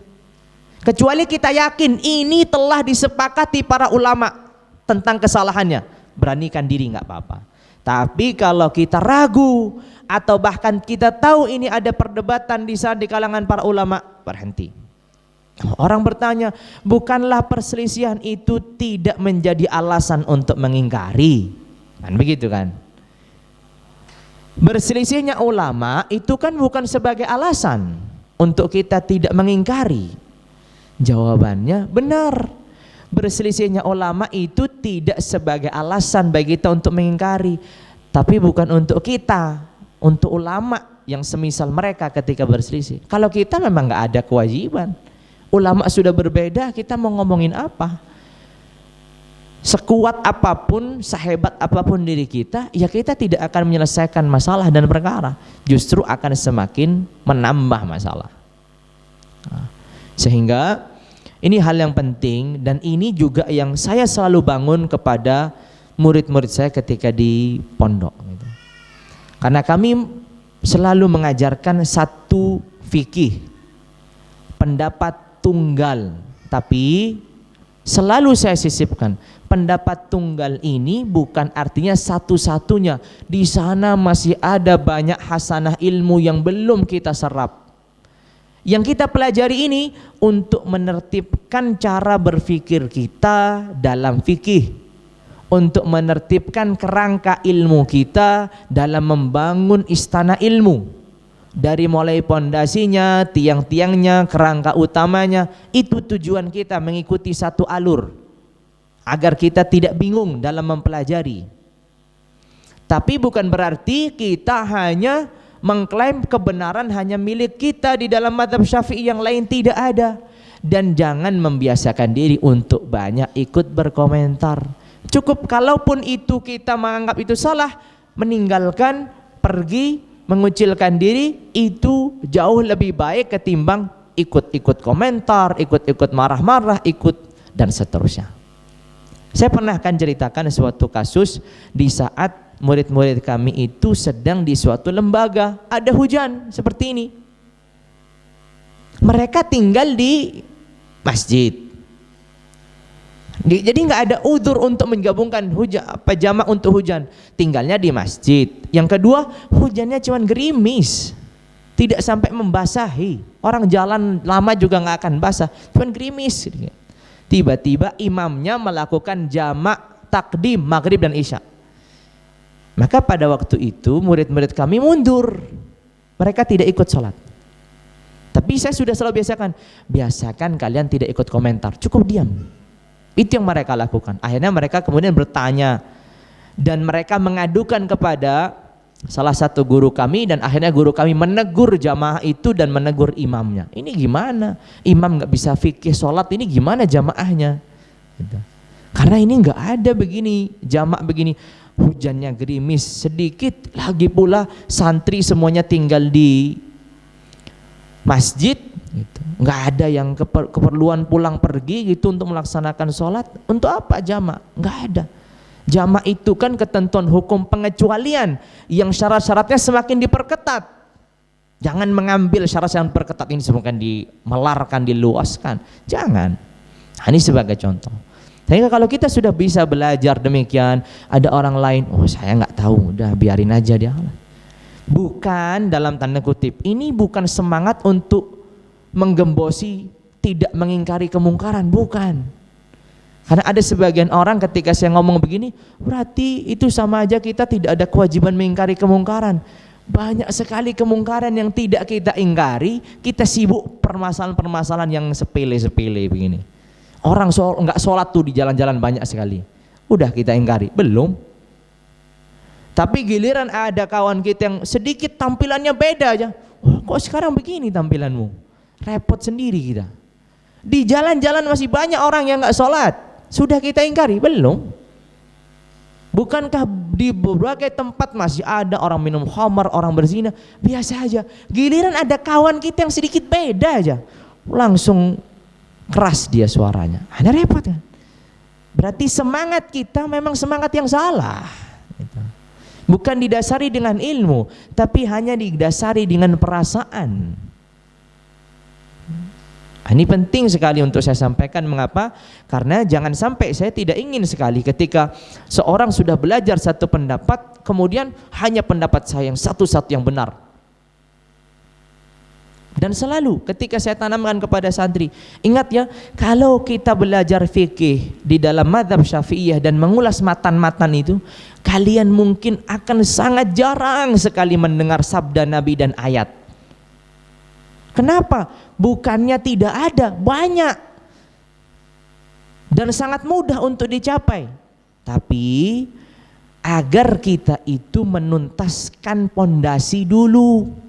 Kecuali kita yakin ini telah disepakati para ulama tentang kesalahannya, beranikan diri nggak apa-apa. Tapi kalau kita ragu atau bahkan kita tahu ini ada perdebatan di sana di kalangan para ulama, berhenti. Orang bertanya, bukanlah perselisihan itu tidak menjadi alasan untuk mengingkari, kan begitu kan? Berselisihnya ulama itu kan bukan sebagai alasan untuk kita tidak mengingkari. Jawabannya benar. Berselisihnya ulama itu tidak sebagai alasan bagi kita untuk mengingkari, tapi bukan untuk kita, untuk ulama yang semisal mereka ketika berselisih. Kalau kita memang nggak ada kewajiban, ulama sudah berbeda, kita mau ngomongin apa? Sekuat apapun, sehebat apapun diri kita, ya kita tidak akan menyelesaikan masalah dan perkara, justru akan semakin menambah masalah. Sehingga ini hal yang penting, dan ini juga yang saya selalu bangun kepada murid-murid saya ketika di pondok gitu. Karena kami selalu mengajarkan satu fikih, pendapat tunggal, tapi selalu saya sisipkan, pendapat tunggal ini bukan artinya satu-satunya. Di sana masih ada banyak hasanah ilmu yang belum kita serap. Yang kita pelajari ini untuk menertibkan cara berpikir kita dalam fikih, untuk menertibkan kerangka ilmu kita dalam membangun istana ilmu, dari mulai pondasinya, tiang-tiangnya, kerangka utamanya. Itu tujuan kita, mengikuti satu alur agar kita tidak bingung dalam mempelajari. Tapi bukan berarti kita hanya mengklaim kebenaran hanya milik kita di dalam mazhab Syafi'i, yang lain tidak ada. Dan jangan membiasakan diri untuk banyak ikut berkomentar. Cukup kalaupun itu kita menganggap itu salah, meninggalkan, pergi, mengucilkan diri, itu jauh lebih baik ketimbang ikut-ikut komentar, ikut-ikut marah-marah, ikut dan seterusnya. Saya pernah akan ceritakan suatu kasus di saat murid-murid kami itu sedang di suatu lembaga, ada hujan seperti ini. Mereka tinggal di masjid, jadi nggak ada udzur untuk menggabungkan hujan jamak untuk hujan, tinggalnya di masjid. Yang kedua, hujannya cuma gerimis, tidak sampai membasahi, orang jalan lama juga nggak akan basah, cuma gerimis. Tiba-tiba imamnya melakukan jamak takdim maghrib dan isya. Maka pada waktu itu murid-murid kami mundur, mereka tidak ikut sholat. Tapi saya sudah selalu biasakan kalian tidak ikut komentar, cukup diam. Itu yang mereka lakukan. Akhirnya mereka kemudian bertanya, dan mereka mengadukan kepada salah satu guru kami, dan akhirnya guru kami menegur jamaah itu dan menegur imamnya. Ini gimana? Imam nggak bisa fikih sholat, ini gimana jamaahnya? Gitu. Karena ini nggak ada begini, jamak begini. Hujannya gerimis sedikit, lagi pula santri semuanya tinggal di masjid gitu. Nggak ada yang keperluan pulang pergi gitu untuk melaksanakan sholat. Untuk apa jamak? Nggak ada. Jamak itu kan ketentuan hukum pengecualian yang syarat-syaratnya semakin diperketat. Jangan mengambil syarat yang diperketat ini semakin dimelarkan, diluaskan. Jangan. Ini sebagai contoh. Sehingga kalau kita sudah bisa belajar demikian, ada orang lain, oh saya nggak tahu, udah biarin aja dia. Bukan dalam tanda kutip, ini bukan semangat untuk menggembosi tidak mengingkari kemungkaran, bukan. Karena ada sebagian orang ketika saya ngomong begini, berarti itu sama aja kita tidak ada kewajiban mengingkari kemungkaran. Banyak sekali kemungkaran yang tidak kita ingkari, kita sibuk permasalahan-permasalahan yang sepele-sepele begini. Orang nggak sholat tuh di jalan-jalan banyak sekali, udah kita ingkari, belum. Tapi giliran ada kawan kita yang sedikit tampilannya beda aja, wah, kok sekarang begini tampilanmu, repot sendiri kita. Di jalan-jalan masih banyak orang yang nggak sholat, sudah kita ingkari, belum. Bukankah di berbagai tempat masih ada orang minum khamar, orang berzina, biasa aja. Giliran ada kawan kita yang sedikit beda aja, langsung keras dia suaranya. Ada repot kan? Berarti semangat kita memang semangat yang salah. Bukan didasari dengan ilmu, tapi hanya didasari dengan perasaan. Ini penting sekali untuk saya sampaikan. Mengapa? Karena jangan sampai, saya tidak ingin sekali ketika seorang sudah belajar satu pendapat, kemudian hanya pendapat saya yang satu-satu yang benar. Dan selalu ketika saya tanamkan kepada santri, ingat ya, kalau kita belajar fikih di dalam mazhab Syafi'iyah dan mengulas matan-matan itu, kalian mungkin akan sangat jarang sekali mendengar sabda Nabi dan ayat. Kenapa? Bukannya tidak ada, banyak dan sangat mudah untuk dicapai. Tapi agar kita itu menuntaskan pondasi dulu.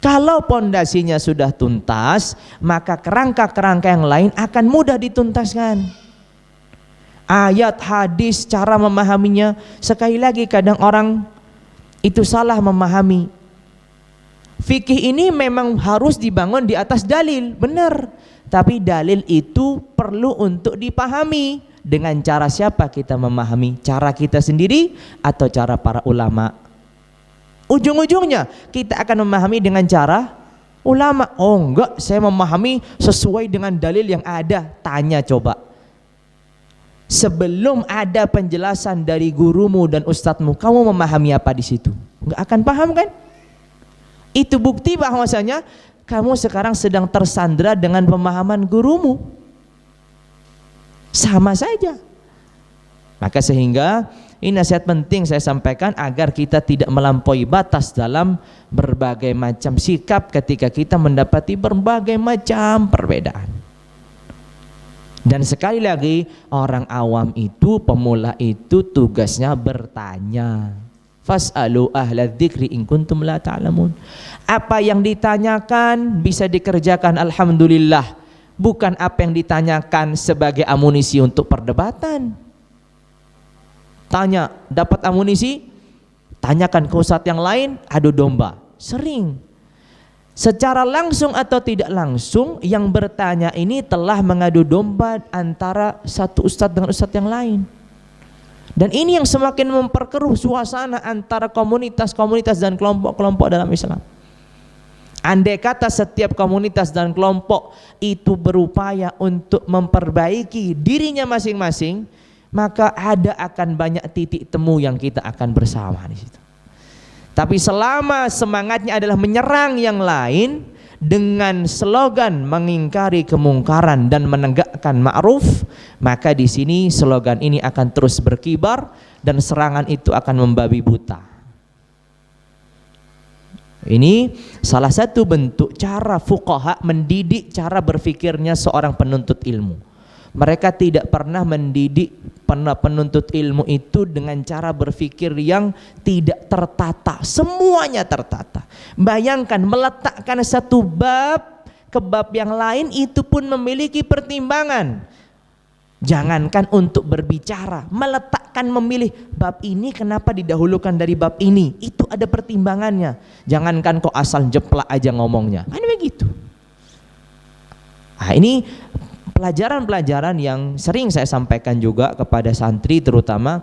Kalau pondasinya sudah tuntas, maka kerangka-kerangka yang lain akan mudah dituntaskan. Ayat, hadis, cara memahaminya, sekali lagi kadang orang itu salah memahami. Fikih ini memang harus dibangun di atas dalil, benar. Tapi dalil itu perlu untuk dipahami. Dengan cara siapa kita memahami? Cara kita sendiri atau cara para ulama? Ujung-ujungnya kita akan memahami dengan cara ulama. Oh enggak, saya memahami sesuai dengan dalil yang ada. Tanya coba, sebelum ada penjelasan dari gurumu dan ustadzmu, kamu memahami apa di situ? Enggak akan paham kan? Itu bukti bahwasanya kamu sekarang sedang tersandra dengan pemahaman gurumu. Sama saja. Maka sehingga ini nasihat penting saya sampaikan agar kita tidak melampaui batas dalam berbagai macam sikap ketika kita mendapati berbagai macam perbedaan. Dan sekali lagi, orang awam itu, pemula itu tugasnya bertanya. Fas'alu ahla dzikri in kuntum la ta'lamun. Apa yang ditanyakan bisa dikerjakan, alhamdulillah. Bukan apa yang ditanyakan sebagai amunisi untuk perdebatan. Tanya, dapat amunisi, tanyakan ke ustadz yang lain, adu domba. Sering. Secara langsung atau tidak langsung, yang bertanya ini telah mengadu domba antara satu ustadz dengan ustadz yang lain. Dan ini yang semakin memperkeruh suasana antara komunitas-komunitas dan kelompok-kelompok dalam Islam. Andai kata setiap komunitas dan kelompok itu berupaya untuk memperbaiki dirinya masing-masing, maka akan banyak titik temu yang kita akan bersama di situ. Tapi selama semangatnya adalah menyerang yang lain dengan slogan mengingkari kemungkaran dan menegakkan ma'ruf, maka di sini slogan ini akan terus berkibar dan serangan itu akan membabi buta. Ini salah satu bentuk cara fuqaha mendidik cara berfikirnya seorang penuntut ilmu. Mereka tidak pernah mendidik penuntut ilmu itu dengan cara berfikir yang tidak tertata. Semuanya tertata. Bayangkan meletakkan satu bab ke bab yang lain itu pun memiliki pertimbangan. Jangankan untuk berbicara, meletakkan memilih bab ini kenapa didahulukan dari bab ini, itu ada pertimbangannya. Jangankan kok asal jeplak aja ngomongnya, kan begitu. Nah, ini pelajaran-pelajaran yang sering saya sampaikan juga kepada santri terutama,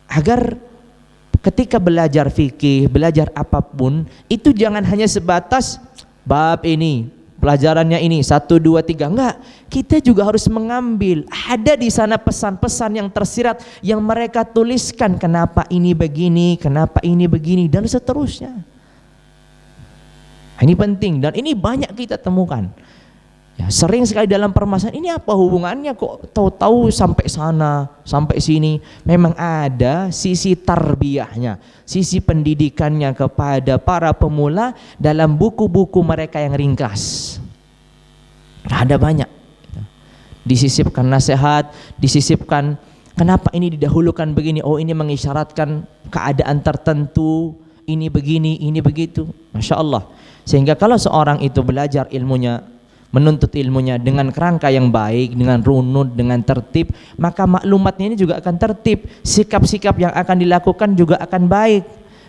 agar ketika belajar fikih, belajar apapun, itu jangan hanya sebatas bab ini, pelajarannya ini 1, 2, 3, enggak. Kita juga harus mengambil, ada di sana pesan-pesan yang tersirat yang mereka tuliskan, kenapa ini begini, kenapa ini begini, dan seterusnya. Ini penting dan ini banyak kita temukan. Ya, sering sekali dalam permasalahan ini apa hubungannya kok tahu-tahu sampai sana, sampai sini. Memang ada sisi tarbiyahnya, sisi pendidikannya kepada para pemula dalam buku-buku mereka yang ringkas. Ada banyak. Disisipkan nasihat, disisipkan kenapa ini didahulukan begini. Oh, ini mengisyaratkan keadaan tertentu, ini begini, ini begitu. Masya Allah. Sehingga kalau seorang itu belajar ilmunya, menuntut ilmunya dengan kerangka yang baik, dengan runut, dengan tertib, maka maklumatnya ini juga akan tertib, sikap-sikap yang akan dilakukan juga akan baik.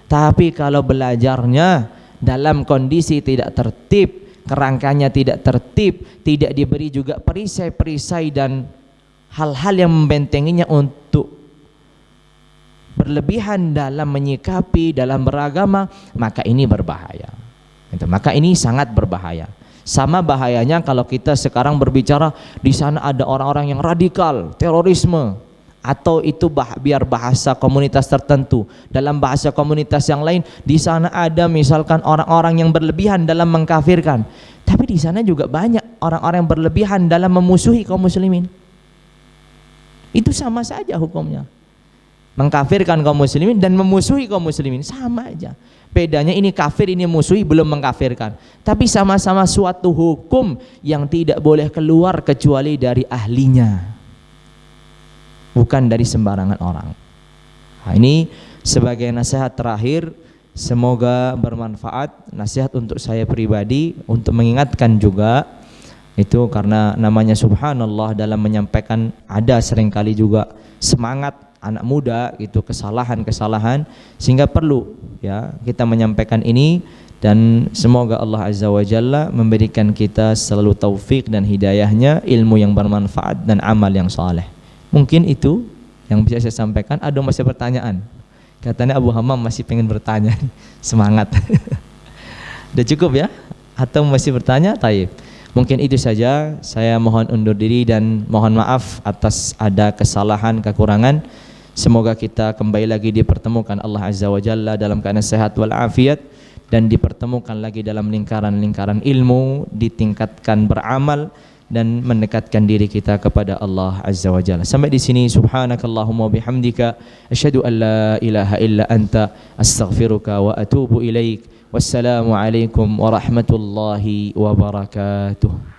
Tapi kalau belajarnya dalam kondisi tidak tertib, kerangkanya tidak tertib, tidak diberi juga perisai-perisai dan hal-hal yang membentenginya untuk berlebihan dalam menyikapi, dalam beragama, maka ini berbahaya. Maka ini sangat berbahaya. Sama bahayanya kalau kita sekarang berbicara di sana ada orang-orang yang radikal, terorisme, atau itu biar bahasa komunitas tertentu. Dalam bahasa komunitas yang lain, di sana ada misalkan orang-orang yang berlebihan dalam mengkafirkan. Tapi di sana juga banyak orang-orang yang berlebihan dalam memusuhi kaum muslimin. Itu sama saja hukumnya. Mengkafirkan kaum muslimin dan memusuhi kaum muslimin sama aja. Bedanya ini kafir, ini musuhi, belum mengkafirkan. Tapi sama-sama suatu hukum yang tidak boleh keluar kecuali dari ahlinya, bukan dari sembarangan orang. Nah, ini sebagai nasihat terakhir, semoga bermanfaat. Nasihat untuk saya pribadi, untuk mengingatkan juga itu, karena namanya subhanallah dalam menyampaikan ada seringkali juga semangat anak muda itu kesalahan-kesalahan, sehingga perlu ya kita menyampaikan ini. Dan semoga Allah Azza wa Jalla memberikan kita selalu taufik dan hidayahnya, ilmu yang bermanfaat dan amal yang saleh. Mungkin itu yang bisa saya sampaikan. Ada masih pertanyaan? Katanya Abu Hammam masih pengen bertanya. Semangat. Udah cukup ya? Atau masih bertanya? Taib. Mungkin itu saja. Saya mohon undur diri dan mohon maaf atas ada kesalahan, kekurangan. Semoga kita kembali lagi dipertemukan Allah Azza wa Jalla dalam keadaan sehat wal afiat, dan dipertemukan lagi dalam lingkaran-lingkaran ilmu, ditingkatkan beramal dan mendekatkan diri kita kepada Allah Azza wa Jalla. Sampai di sini, subhanakallahumma bihamdika asyhadu an la ilaha illa anta astaghfiruka wa atubu ilaik. Wassalamu alaikum warahmatullahi wabarakatuh.